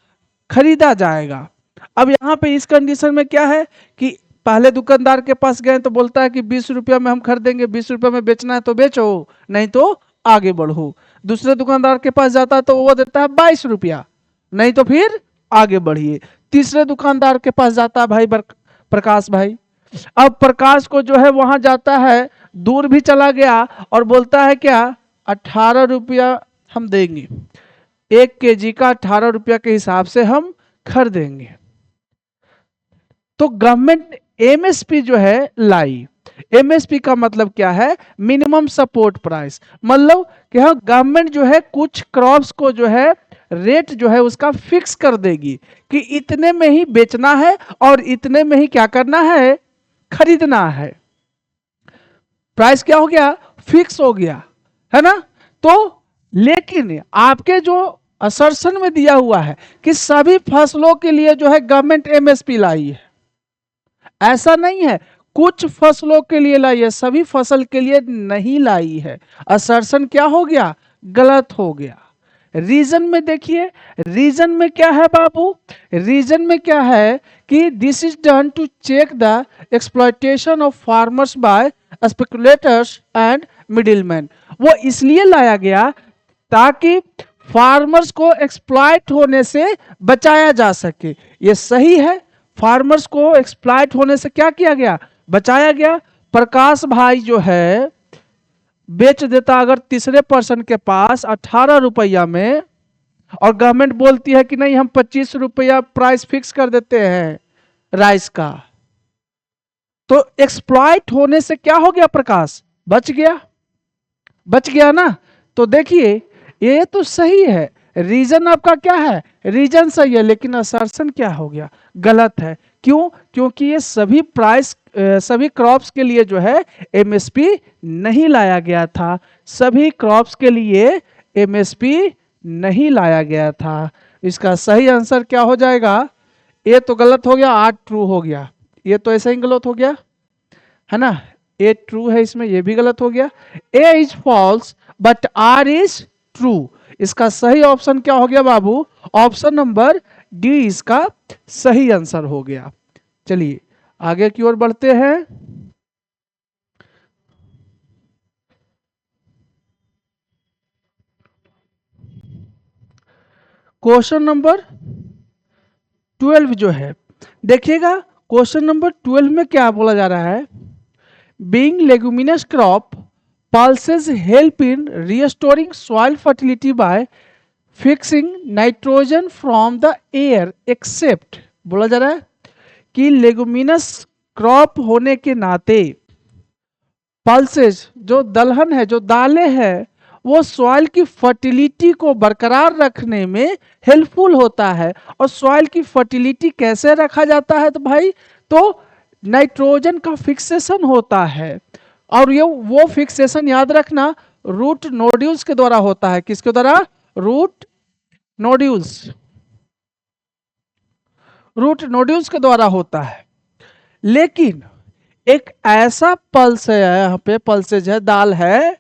खरीदा जाएगा। अब यहाँ पे इस कंडीशन में क्या है कि पहले दुकानदार के पास गए तो बोलता है कि 20 रुपया में हम खरीदेंगे, 20 रुपया में बेचना है तो बेचो, नहीं तो आगे बढ़ो। दूसरे दुकानदार के पास जाता है तो वो देता है 22 रुपया, नहीं तो फिर आगे बढ़िए। तीसरे दुकानदार के पास जाता है भाई प्रकाश भाई। अब प्रकाश को जो है वहां जाता है, दूर भी चला गया और बोलता है क्या, 18 रुपया हम देंगे, 1 केजी का 18 रुपया के हिसाब से हम खरीदेंगे। तो गवर्नमेंट एमएसपी जो है लाई। एमएसपी का मतलब क्या है, मिनिमम सपोर्ट प्राइस। मतलब कि हाँ, गवर्नमेंट जो है कुछ क्रॉप्स को जो है रेट जो है उसका फिक्स कर देगी कि इतने में ही बेचना है और इतने में ही क्या करना है, खरीदना है। प्राइस क्या हो गया, फिक्स हो गया, है ना। तो लेकिन आपके जो असर्शन में दिया हुआ है कि सभी फसलों के लिए जो है गवर्नमेंट एमएसपी लाई है, ऐसा नहीं है, कुछ फसलों के लिए लाई है, सभी फसल के लिए नहीं लाई है। असर्शन क्या हो गया, गलत हो गया। रीजन में देखिए, रीजन में क्या है बाबू, रीजन में क्या है कि this is done to check the exploitation of farmers by speculators and middleman. वो इसलिए लाया गया ताकि फार्मर्स को एक्सप्लॉयट होने से बचाया जा सके। ये सही है, फार्मर्स को एक्सप्लॉयट होने से क्या किया गया, बचाया गया। प्रकाश भाई जो है बेच देता अगर तीसरे पर्सन के पास 18 रुपया में, और गवर्नमेंट बोलती है कि नहीं हम 25 रुपया प्राइस फिक्स कर देते हैं राइस का, तो एक्सप्लॉइट होने से क्या हो गया, प्रकाश बच गया, बच गया ना। तो देखिए ये तो सही है, रीजन आपका क्या है, रीजन सही है, लेकिन असर्शन क्या हो गया, गलत है। क्यों, क्योंकि ये सभी प्राइस सभी क्रॉप्स के लिए जो है एमएसपी नहीं लाया गया था, सभी क्रॉप्स के लिए एमएसपी नहीं लाया गया था। इसका सही आंसर क्या हो जाएगा, ए तो गलत हो गया, आर ट्रू हो गया। ये तो ऐसा ही गलत हो गया, है ना। ए ट्रू है इसमें, ये भी गलत हो गया। A is false but R is true. इसका सही ऑप्शन क्या हो गया बाबू, ऑप्शन नंबर डी इसका सही आंसर हो गया। चलिए आगे की ओर बढ़ते हैं। क्वेश्चन नंबर 12 जो है, देखिएगा क्वेश्चन नंबर 12 में क्या बोला जा रहा है, being leguminous crop pulses help in restoring soil fertility by fixing nitrogen from the air except, बोला जा रहा है कि लेगुमिनस क्रॉप होने के नाते पल्सेस जो दलहन है, जो दालें हैं, वो सॉइल की फर्टिलिटी को बरकरार रखने में हेल्पफुल होता है। और सॉइल की फर्टिलिटी कैसे रखा जाता है, तो भाई तो नाइट्रोजन का फिक्सेशन होता है, और ये वो फिक्सेशन याद रखना रूट नोड्यूल्स के द्वारा होता है। किसके द्वारा, रूट नोड्यूल्स, रूट नोड्यूल्स के द्वारा होता है। लेकिन एक ऐसा पल्स है, यहाँ पे पल्सेज है, दाल है,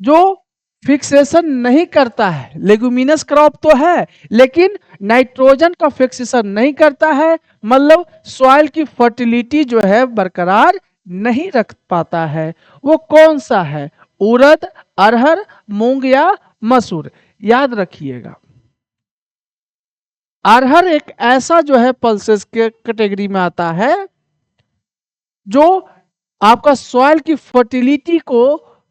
जो फिक्सेशन नहीं करता है, लेगुमिनस क्रॉप तो है लेकिन नाइट्रोजन का फिक्सेशन नहीं करता है, मतलब सॉइल की फर्टिलिटी जो है बरकरार नहीं रख पाता है। वो कौन सा है? उड़द, अरहर, मूंग या मसूर? याद रखिएगा, अरहर एक ऐसा जो है पल्सेस के कैटेगरी में आता है जो आपका सॉइल की फर्टिलिटी को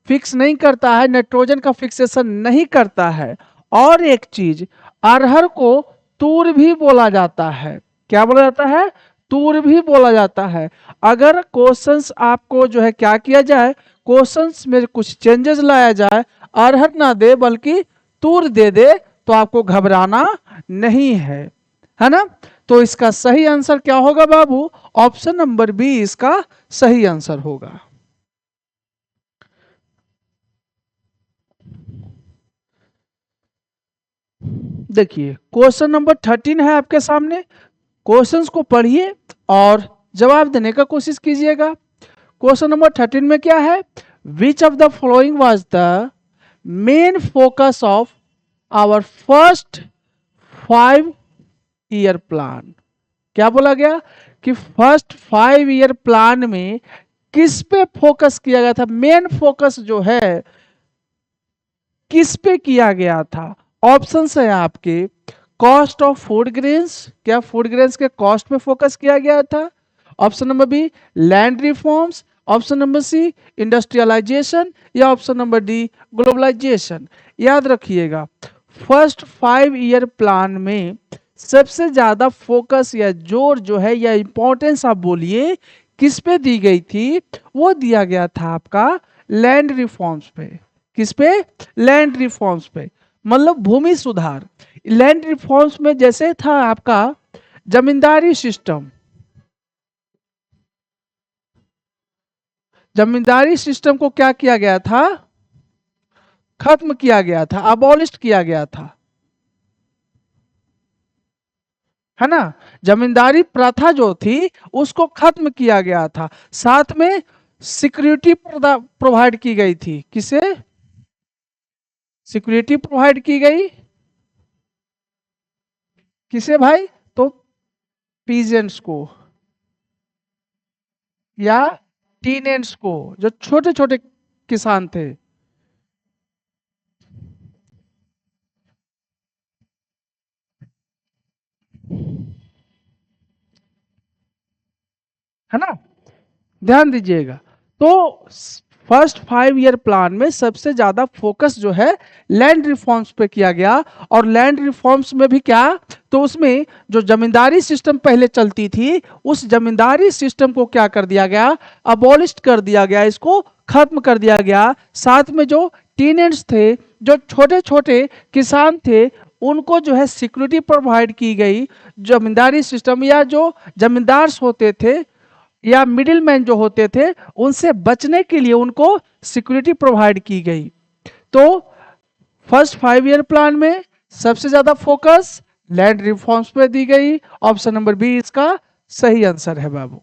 फिक्स नहीं करता है, नाइट्रोजन का फिक्सेशन नहीं करता है। और एक चीज, अरहर को तूर भी बोला जाता है। क्या बोला जाता है? तूर भी बोला जाता है। अगर क्वेश्चंस आपको जो है क्या किया जाए, क्वेश्चंस में कुछ चेंजेस लाया जाए, अरहर ना दे बल्कि तूर दे दे, तो आपको घबराना नहीं है ना। तो इसका सही आंसर क्या होगा बाबू? ऑप्शन नंबर बी इसका सही आंसर होगा। देखिए क्वेश्चन नंबर 13 है आपके सामने। क्वेश्चंस को पढ़िए और जवाब देने का कोशिश कीजिएगा। क्वेश्चन नंबर 13 में क्या है? Which of the following was the main focus of our first 5 year plan? क्या बोला गया कि फर्स्ट 5 ईयर प्लान में किस पे फोकस किया गया था? मेन फोकस जो है किस पे किया गया था? ऑप्शंस है आपके, कॉस्ट ऑफ फूड ग्रेन्स, क्या फूड ग्रेन्स के कॉस्ट पे फोकस किया गया था? Option number B land reforms, option number C industrialisation, या ऑप्शन नंबर डी ग्लोबलाइजेशन? याद रखिएगा, फर्स्ट 5 ईयर प्लान में सबसे ज्यादा फोकस या जोर जो है या इंपॉर्टेंस आप बोलिए किस पे दी गई थी? वो दिया गया था आपका लैंड रिफॉर्म्स पे। किस पे? लैंड रिफॉर्म्स पे, मतलब भूमि सुधार। लैंड रिफॉर्म्स में जैसे था आपका जमींदारी सिस्टम, जमींदारी सिस्टम को क्या किया गया था? खत्म किया गया था, अबॉलिश किया गया था, है ना। जमींदारी प्रथा जो थी उसको खत्म किया गया था। साथ में सिक्योरिटी प्रोवाइड की गई थी। किसे सिक्योरिटी प्रोवाइड की गई? किसे भाई? तो पीजेंट्स को या टीनेंट्स को, जो छोटे छोटे किसान थे। है ना, ध्यान दीजिएगा। तो फर्स्ट 5 ईयर प्लान में सबसे ज्यादा फोकस जो है लैंड रिफॉर्म्स पे किया गया। और लैंड रिफॉर्म्स में भी क्या, तो उसमें जो जमींदारी सिस्टम पहले चलती थी उस जमींदारी सिस्टम को क्या कर दिया गया? अबॉलिश कर दिया गया, इसको खत्म कर दिया गया। साथ में जो टीनेंट्स थे, जो छोटे छोटे किसान थे, उनको जो है सिक्योरिटी प्रोवाइड की गई। जमींदारी सिस्टम या जो जमींदार होते थे या मिडिल मैन जो होते थे उनसे बचने के लिए उनको सिक्योरिटी प्रोवाइड की गई। तो फर्स्ट 5 ईयर प्लान में सबसे ज्यादा फोकस लैंड रिफॉर्म्स पे दी गई। ऑप्शन नंबर बी इसका सही आंसर है बाबू।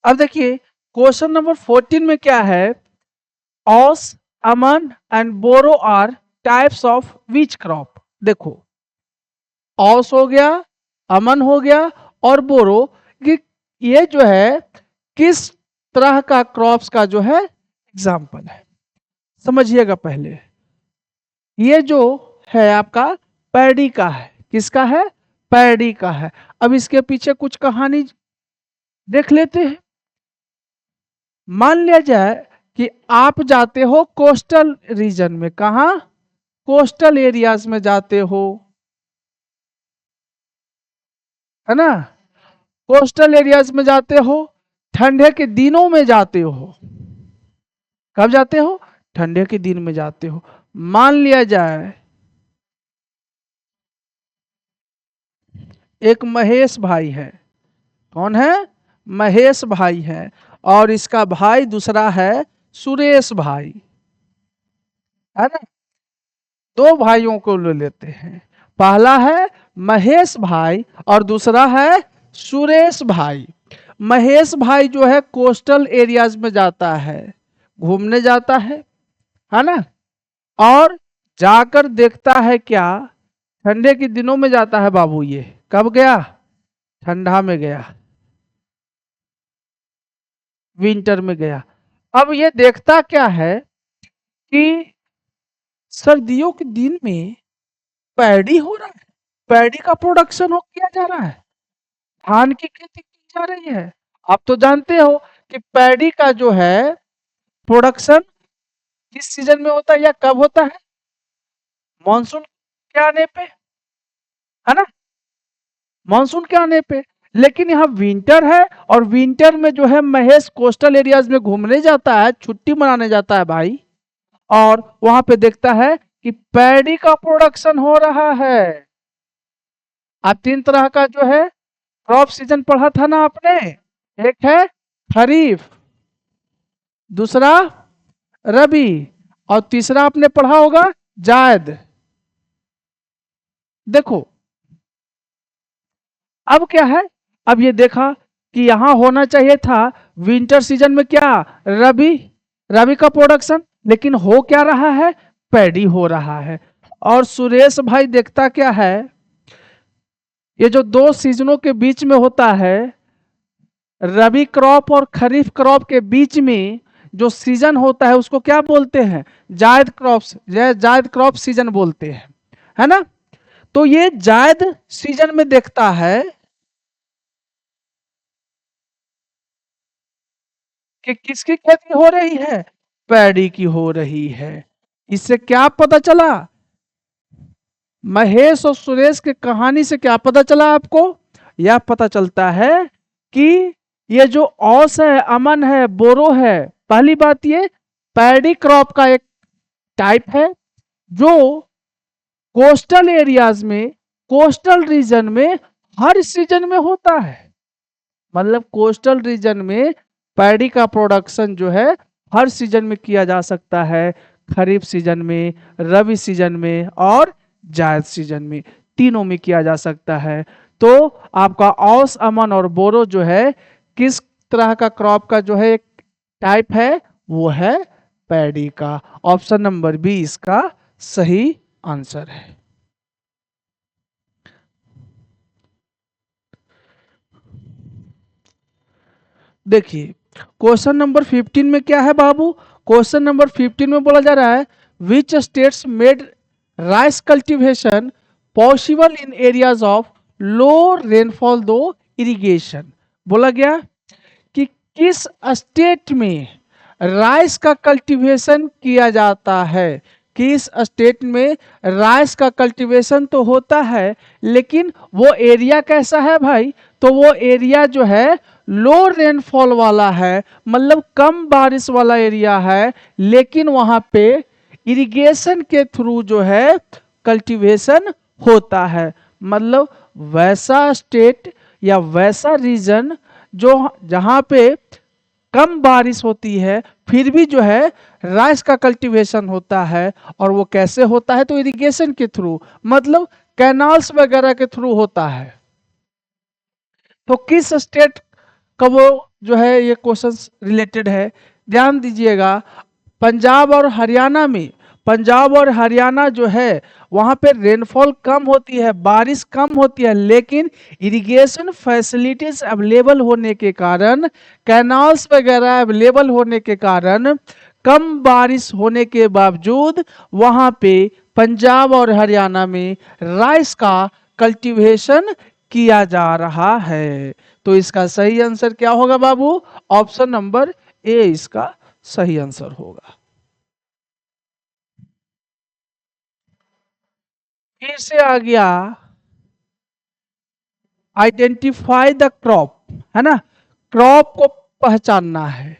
अब देखिए क्वेश्चन नंबर 14 में क्या है? Aus, aman and boro are types of which crop? देखो, ऑस हो गया, अमन हो गया और बोरो, ये जो है किस तरह का क्रॉप्स का जो है एग्जाम्पल है? समझिएगा पहले, ये जो है आपका पैडी का है। किसका है? पैडी का है। अब इसके पीछे कुछ कहानी देख लेते हैं। मान लिया जाए कि आप जाते हो कोस्टल रीजन में। कहा? कोस्टल एरियाज में जाते हो, है ना। कोस्टल एरियाज में जाते हो, ठंडे के दिनों में जाते हो। कब जाते हो? ठंडे के दिन में जाते हो। मान लिया जाए एक महेश भाई है। कौन है? महेश भाई है। और इसका भाई दूसरा है सुरेश भाई, है ना। दो भाइयों को ले लेते हैं। पहला है महेश भाई और दूसरा है सुरेश भाई। महेश भाई जो है कोस्टल एरियाज में जाता है, घूमने जाता है ना, और जाकर देखता है क्या, ठंडे के दिनों में जाता है बाबू। ये कब गया? ठंडा में गया, विंटर में गया। अब ये देखता क्या है कि सर्दियों के दिन में पैडी हो रहा है, पैडी का प्रोडक्शन हो किया जा रहा है, धान की खेती की जा रही है। आप तो जानते हो कि पैडी का जो है प्रोडक्शन किस सीजन में होता है या कब होता है? मानसून के आने पे, है ना, मानसून के आने पे। लेकिन यहाँ विंटर है और विंटर में जो है महेश कोस्टल एरियाज में घूमने जाता है, छुट्टी मनाने जाता है भाई, और वहां पे देखता है कि पैडी का प्रोडक्शन हो रहा है। आप तीन तरह का जो है क्रॉप सीजन पढ़ा था ना आपने, एक है खरीफ, दूसरा रबी, और तीसरा आपने पढ़ा होगा जायद। देखो अब क्या है, अब ये देखा कि यहां होना चाहिए था विंटर सीजन में क्या, रबी, रबी का प्रोडक्शन, लेकिन हो क्या रहा है, पैडी हो रहा है। और सुरेश भाई देखता क्या है, ये जो दो सीजनों के बीच में होता है, रबी क्रॉप और खरीफ क्रॉप के बीच में जो सीजन होता है उसको क्या बोलते हैं, जायद क्रॉप्स, जायद क्रॉप सीजन बोलते हैं, है ना। तो ये जायद सीजन में देखता है कि किसकी खेती हो रही है, पैडी की हो रही है। इससे क्या पता चला, महेश और सुरेश की कहानी से क्या पता चला आपको? यह पता चलता है कि ये जो औस है, अमन है, बोरो है, पहली बात ये पैडी क्रॉप का एक टाइप है जो कोस्टल एरियाज में, कोस्टल रीजन में हर सीजन में होता है। मतलब कोस्टल रीजन में पैडी का प्रोडक्शन जो है हर सीजन में किया जा सकता है, खरीफ सीजन में, रबी सीजन में और जायद सीजन में, तीनों में किया जा सकता है। तो आपका औस, अमन और बोरो जो है किस तरह का क्रॉप का जो है एक टाइप है, वो है पैडी का। ऑप्शन नंबर बी इसका सही आंसर है। देखिए क्वेश्चन नंबर 15 में क्या है बाबू, क्वेश्चन नंबर 15 में बोला जा रहा है which states made rice cultivation possible in areas of low rainfall दो इरिगेशन। बोला गया कि किस स्टेट में राइस का कल्टीवेशन किया जाता है, किस स्टेट में राइस का कल्टीवेशन तो होता है, लेकिन वो एरिया कैसा है भाई, तो वो एरिया जो है लो रेनफॉल वाला है, मतलब कम बारिश वाला एरिया है, लेकिन वहां पे इरिगेशन के थ्रू जो है कल्टीवेशन होता है। मतलब वैसा स्टेट या वैसा रीजन जो जहां पे कम बारिश होती है फिर भी जो है राइस का कल्टीवेशन होता है, और वो कैसे होता है, तो इरिगेशन के थ्रू, मतलब कैनाल्स वगैरह के थ्रू होता है। तो किस स्टेट का वो जो है ये क्वेश्चन रिलेटेड है, ध्यान दीजिएगा। पंजाब और हरियाणा में, पंजाब और हरियाणा जो है वहां पे रेनफॉल कम होती है, बारिश कम होती है, लेकिन इरिगेशन फैसिलिटीज अवेलेबल होने के कारण, कैनाल्स वगैरह अवेलेबल होने के कारण, कम बारिश होने के बावजूद वहां पे पंजाब और हरियाणा में राइस का कल्टीवेशन किया जा रहा है। तो इसका सही आंसर क्या होगा बाबू, ऑप्शन नंबर ए इसका सही आंसर होगा। फिर से आ गया आइडेंटिफाई द क्रॉप, है ना, क्रॉप को पहचानना है।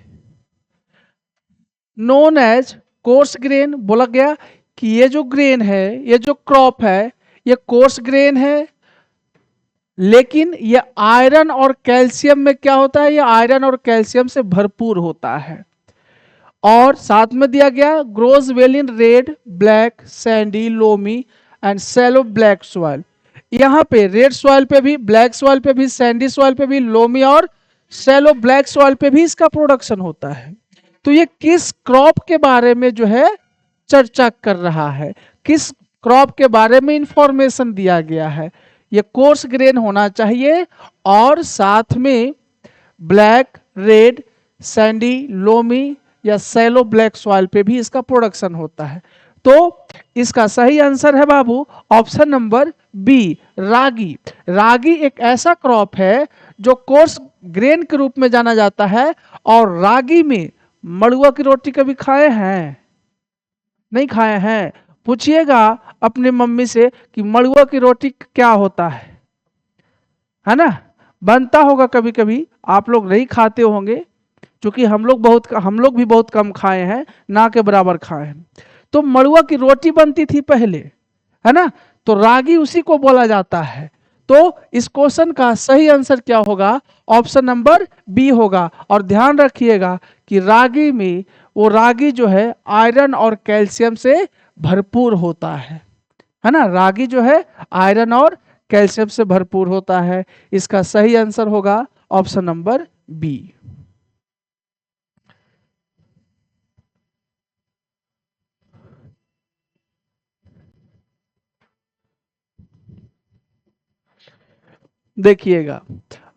नोन एज कोर्स ग्रेन, बोला गया कि ये जो ग्रेन है, ये जो क्रॉप है, ये कोर्स ग्रेन है, लेकिन ये आयरन और कैल्शियम में क्या होता है, ये आयरन और कैल्शियम से भरपूर होता है। और साथ में दिया गया grows well in red, black, sandy, loamy and shallow black soil. यहाँ पे रेड सॉइल पे भी, ब्लैक सॉइल पे भी, सैंडी सॉइल पे भी, लोमी और शैलो ब्लैक सॉइल पे भी इसका प्रोडक्शन होता है। तो ये किस क्रॉप के बारे में जो है चर्चा कर रहा है, किस क्रॉप के बारे में इंफॉर्मेशन दिया गया है। ये कोर्स ग्रेन होना चाहिए और साथ में ब्लैक, रेड, सैंडी, लोमी या सैलो ब्लैक सॉइल पे भी इसका प्रोडक्शन होता है। तो इसका सही आंसर है बाबू ऑप्शन नंबर बी, रागी। रागी एक ऐसा क्रॉप है जो कोर्स ग्रेन के रूप में जाना जाता है। और रागी में मड़ुआ की रोटी कभी खाए हैं? नहीं खाए हैं? पूछिएगा अपनी मम्मी से कि मड़ुआ की रोटी क्या होता है ना? बनता होगा कभी कभी, आप लोग नहीं खाते होंगे, क्योंकि हम लोग भी बहुत कम खाए हैं, ना के बराबर खाए हैं। तो मड़ुआ की रोटी बनती थी पहले, है ना? तो रागी उसी को बोला जाता है। तो इस क्वेश्चन का सही आंसर क्या होगा? ऑप्शन नंबर बी होगा। और ध्यान रखिएगा कि रागी में वो रागी जो है आयरन और कैल्शियम से भरपूर होता है ना? रागी जो है आयरन और कैल्शियम से भरपूर होता है। इसका सही आंसर होगा ऑप्शन नंबर बी। देखिएगा,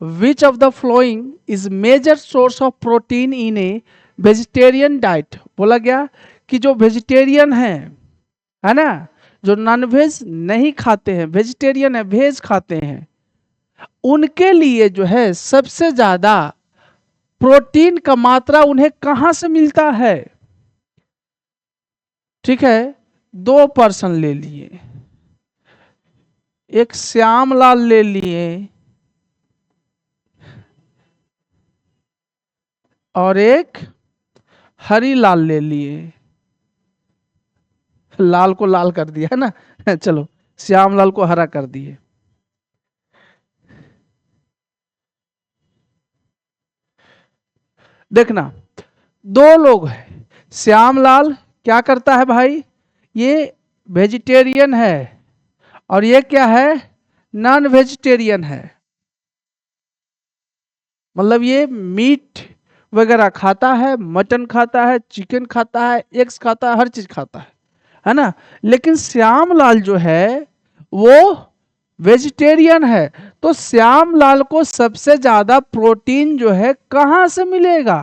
which of the following is major source of protein in a vegetarian diet. बोला गया कि जो वेजिटेरियन है ना, जो नॉनवेज नहीं खाते हैं, वेजिटेरियन है, वेज खाते हैं, उनके लिए जो है सबसे ज्यादा प्रोटीन का मात्रा उन्हें कहां से मिलता है? ठीक है, दो पर्सन ले लिए, एक श्याम लाल ले लिए और एक हरी लाल ले लिए। लाल को लाल कर दिया है ना चलो, श्याम लाल को हरा कर दिए। देखना, दो लोग हैं। श्याम लाल क्या करता है भाई? ये वेजिटेरियन है और ये क्या है? नॉन वेजिटेरियन है। मतलब ये मीट वगैरह खाता है, मटन खाता है, चिकन खाता है, एग्स खाता है, हर चीज खाता है ना? लेकिन श्याम लाल जो है वो वेजिटेरियन है। तो श्याम लाल को सबसे ज्यादा प्रोटीन जो है कहां से मिलेगा?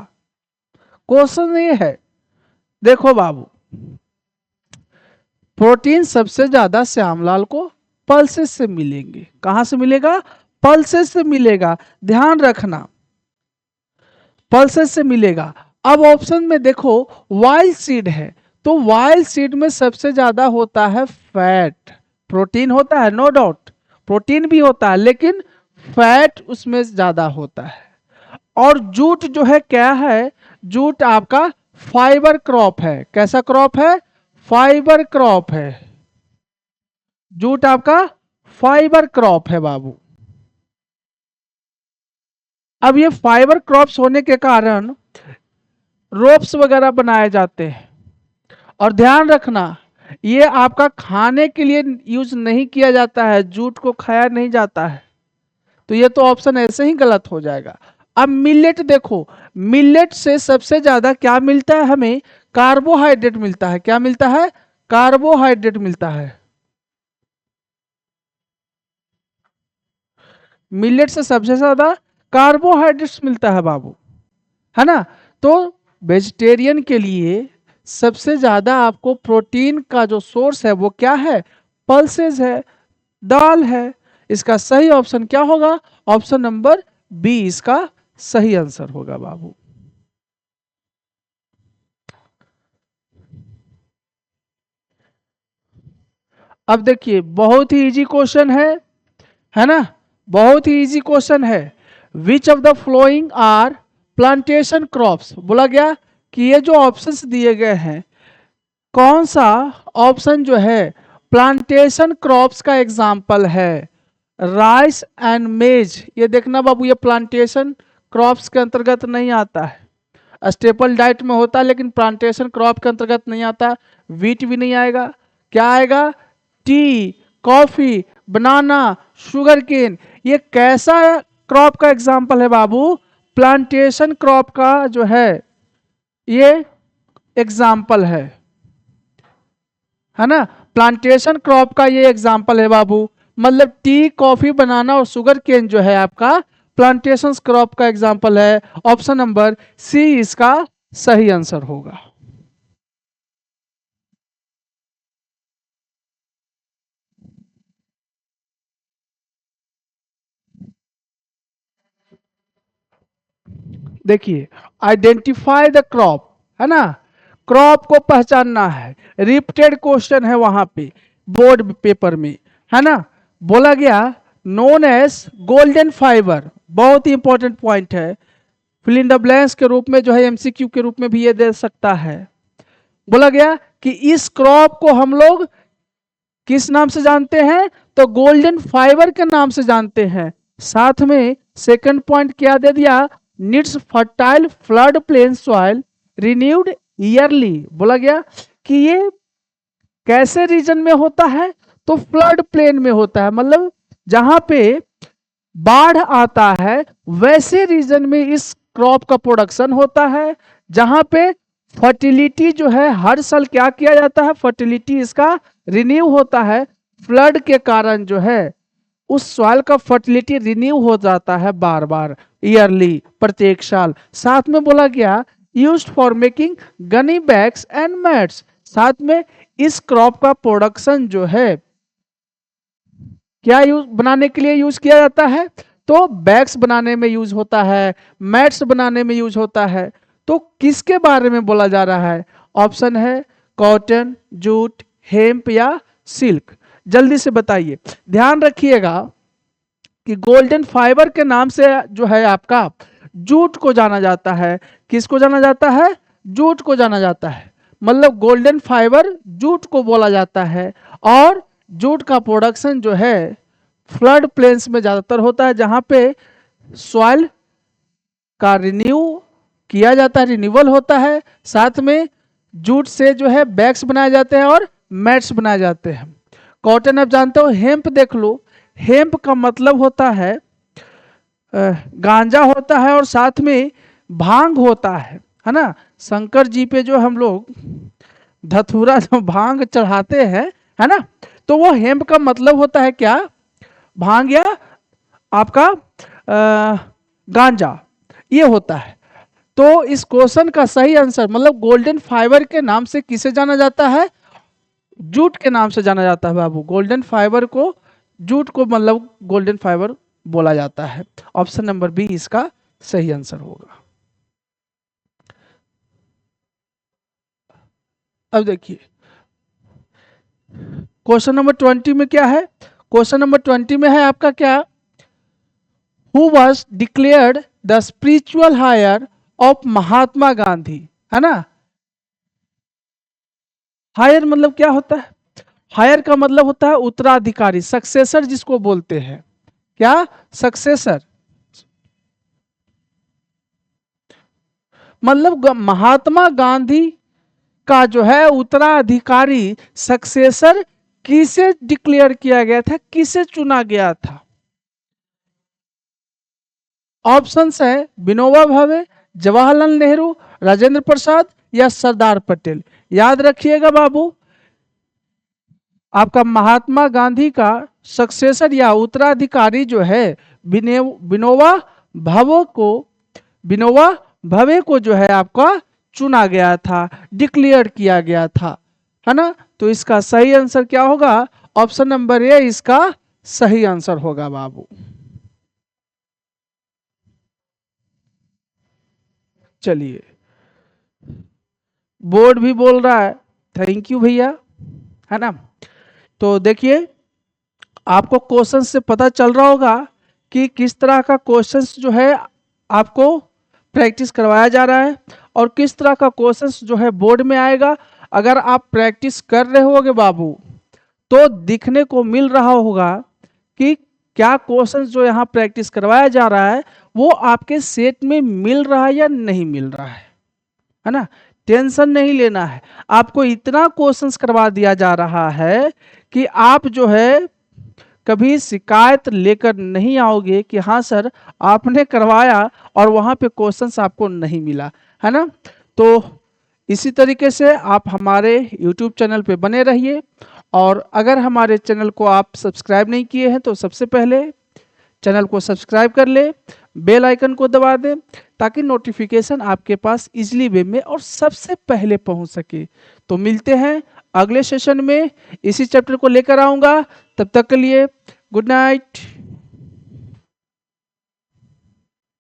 क्वेश्चन ये है। देखो बाबू, प्रोटीन सबसे ज्यादा श्यामलाल को पल्सेस से मिलेंगे। कहां से मिलेगा? पल्सेस से मिलेगा। ध्यान रखना, पल्सेस से मिलेगा। अब ऑप्शन में देखो वाइल्ड सीड है, तो वाइल्ड सीड में सबसे ज्यादा होता है फैट। प्रोटीन होता है, नो डाउट, प्रोटीन भी होता है, लेकिन फैट उसमें ज्यादा होता है। और जूट जो है क्या है? जूट आपका फाइबर क्रॉप है। कैसा क्रॉप है? फाइबर क्रॉप है। जूट आपका फाइबर क्रॉप है बाबू। अब ये फाइबर क्रॉप्स होने के कारण रोप्स वगैरह बनाए जाते हैं। और ध्यान रखना, ये आपका खाने के लिए यूज नहीं किया जाता है, जूट को खाया नहीं जाता है। तो ये तो ऑप्शन ऐसे ही गलत हो जाएगा। अब मिलेट देखो, मिलेट से सबसे ज्यादा क्या मिलता है हमें? कार्बोहाइड्रेट मिलता है। क्या मिलता है? कार्बोहाइड्रेट मिलता है। मिलेट से सबसे ज्यादा कार्बोहाइड्रेट्स मिलता है बाबू, है ना? तो वेजिटेरियन के लिए सबसे ज्यादा आपको प्रोटीन का जो सोर्स है वो क्या है? पल्सेस है, दाल है। इसका सही ऑप्शन क्या होगा? ऑप्शन नंबर बी इसका सही आंसर होगा बाबू। अब देखिए, बहुत ही इजी क्वेश्चन है ना? बहुत ही इजी क्वेश्चन है। Which of the following are plantation crops. बोला गया कि ये जो ऑप्शंस दिए गए हैं, कौन सा ऑप्शन जो है प्लांटेशन क्रॉप्स का एग्जाम्पल है? राइस एंड मेज। ये देखना बाबू, ये प्लांटेशन क्रॉप्स के अंतर्गत नहीं आता है। स्टेपल डाइट में होता है, लेकिन प्लांटेशन क्रॉप के अंतर्गत नहीं आता। वीट भी नहीं आएगा। क्या आएगा? टी, कॉफी, बनाना, शुगर केन, ये कैसा क्रॉप का एग्जाम्पल है बाबू? प्लांटेशन क्रॉप का जो है ये एग्जाम्पल है ना। प्लांटेशन क्रॉप का ये एग्जाम्पल है बाबू। मतलब टी, कॉफी, बनाना और शुगर केन जो है आपका प्लांटेशन क्रॉप का एग्जाम्पल है। ऑप्शन नंबर सी इसका सही आंसर होगा। देखिए, आइडेंटिफाई द क्रॉप, है ना, क्रॉप को पहचानना है। रिपीटेड क्वेश्चन है वहां पे बोर्ड पेपर में, है ना। बोला गया नोन एज गोल्डन फाइबर, बहुत ही इंपॉर्टेंट पॉइंट है। फिल इन द ब्लैंक्स के रूप में जो है, एमसीक्यू के रूप में भी ये दे सकता है। बोला गया कि इस क्रॉप को हम लोग किस नाम से जानते हैं? तो गोल्डन फाइबर के नाम से जानते हैं। साथ में सेकंड पॉइंट क्या दे दिया? Needs fertile flood plain soil renewed yearly. बोला गया कि ये कैसे रीजन में होता है? तो फ्लड प्लेन में होता है, मतलब जहां पे बाढ़ आता है वैसे रीजन में इस क्रॉप का प्रोडक्शन होता है। जहां पे फर्टिलिटी जो है हर साल क्या किया जाता है? फर्टिलिटी इसका रिन्यू होता है। फ्लड के कारण जो है उस सॉइल का फर्टिलिटी रिन्यू हो जाता है बार बार, ईयरली, प्रत्येक साल। साथ में बोला गया used for making Ghani bags and mats. साथ में इस क्रॉप का प्रोडक्शन जो है क्या यूज बनाने के लिए यूज किया जाता है? तो बैग्स बनाने में यूज होता है, मैट्स बनाने में यूज होता है। तो किसके बारे में बोला जा रहा है? ऑप्शन है कॉटन, जूट, हेम्प या सिल्क। जल्दी से बताइए। ध्यान रखिएगा कि गोल्डन फाइबर के नाम से जो है आपका जूट को जाना जाता है। किसको जाना जाता है? जूट को जाना जाता है। मतलब गोल्डन फाइबर जूट को बोला जाता है। और जूट का प्रोडक्शन जो है फ्लड प्लेन्स में ज़्यादातर होता है, जहाँ पे सॉइल का रिन्यू किया जाता है, रिन्यूअल होता है। साथ में जूट से जो है बैग्स बनाए जाते हैं और मैट्स बनाए जाते हैं। कॉटन आप जानते हो, हेम्प देख लो। हेम्प का मतलब होता है गांजा होता है और साथ में भांग होता है ना। शंकर जी पे जो हम लोग धतूरा जो भांग चढ़ाते हैं, है ना, तो वो हेम्प का मतलब होता है क्या? भांग या आपका गांजा, ये होता है। तो इस क्वेश्चन का सही आंसर, मतलब गोल्डन फाइबर के नाम से किसे जाना जाता है? जूट के नाम से जाना जाता है बाबू। गोल्डन फाइबर को, जूट को मतलब गोल्डन फाइबर बोला जाता है। ऑप्शन नंबर बी इसका सही आंसर होगा। अब देखिए क्वेश्चन नंबर 20 में क्या है? क्वेश्चन नंबर 20 में है आपका क्या? Who was declared the spiritual heir of Mahatma Gandhi, है ना। हायर मतलब क्या होता है? हायर का मतलब होता है उत्तराधिकारी, सक्सेसर जिसको बोलते हैं। क्या? सक्सेसर। मतलब महात्मा गांधी का जो है उत्तराधिकारी, सक्सेसर किसे डिक्लेयर किया गया था, किसे चुना गया था? ऑप्शंस है विनोबा भावे, जवाहरलाल नेहरू, राजेंद्र प्रसाद या सरदार पटेल। याद रखिएगा बाबू, आपका महात्मा गांधी का सक्सेसर या उत्तराधिकारी जो है विनोबा भावे को, विनोबा भावे को जो है आपका चुना गया था, डिक्लेयर किया गया था, है ना। तो इसका सही आंसर क्या होगा? ऑप्शन नंबर ए इसका सही आंसर होगा बाबू। चलिए, बोर्ड भी बोल रहा है थैंक यू भैया, है ना। तो देखिए, आपको क्वेश्चन से पता चल रहा होगा कि किस तरह का क्वेश्चंस जो है आपको प्रैक्टिस करवाया जा रहा है और किस तरह का क्वेश्चंस जो है बोर्ड में आएगा। अगर आप प्रैक्टिस कर रहे होगे बाबू तो दिखने को मिल रहा होगा कि क्या क्वेश्चंस जो यहाँ प्रैक्टिस करवाया जा रहा है वो आपके सेट में मिल रहा है या नहीं मिल रहा है ना। टेंशन नहीं लेना है। आपको इतना क्वेश्चंस करवा दिया जा रहा है कि आप जो है कभी शिकायत लेकर नहीं आओगे कि हाँ सर आपने करवाया और वहाँ पे क्वेश्चंस आपको नहीं मिला, है ना। तो इसी तरीके से आप हमारे YouTube चैनल पे बने रहिए, और अगर हमारे चैनल को आप सब्सक्राइब नहीं किए हैं तो सबसे पहले चैनल को सब्सक्राइब कर ले, बेल आइकन को दबा दें ताकि नोटिफिकेशन आपके पास इजीली वे में और सबसे पहले पहुंच सके। तो मिलते हैं अगले सेशन में, इसी चैप्टर को लेकर आऊँगा। तब तक के लिए गुड नाइट।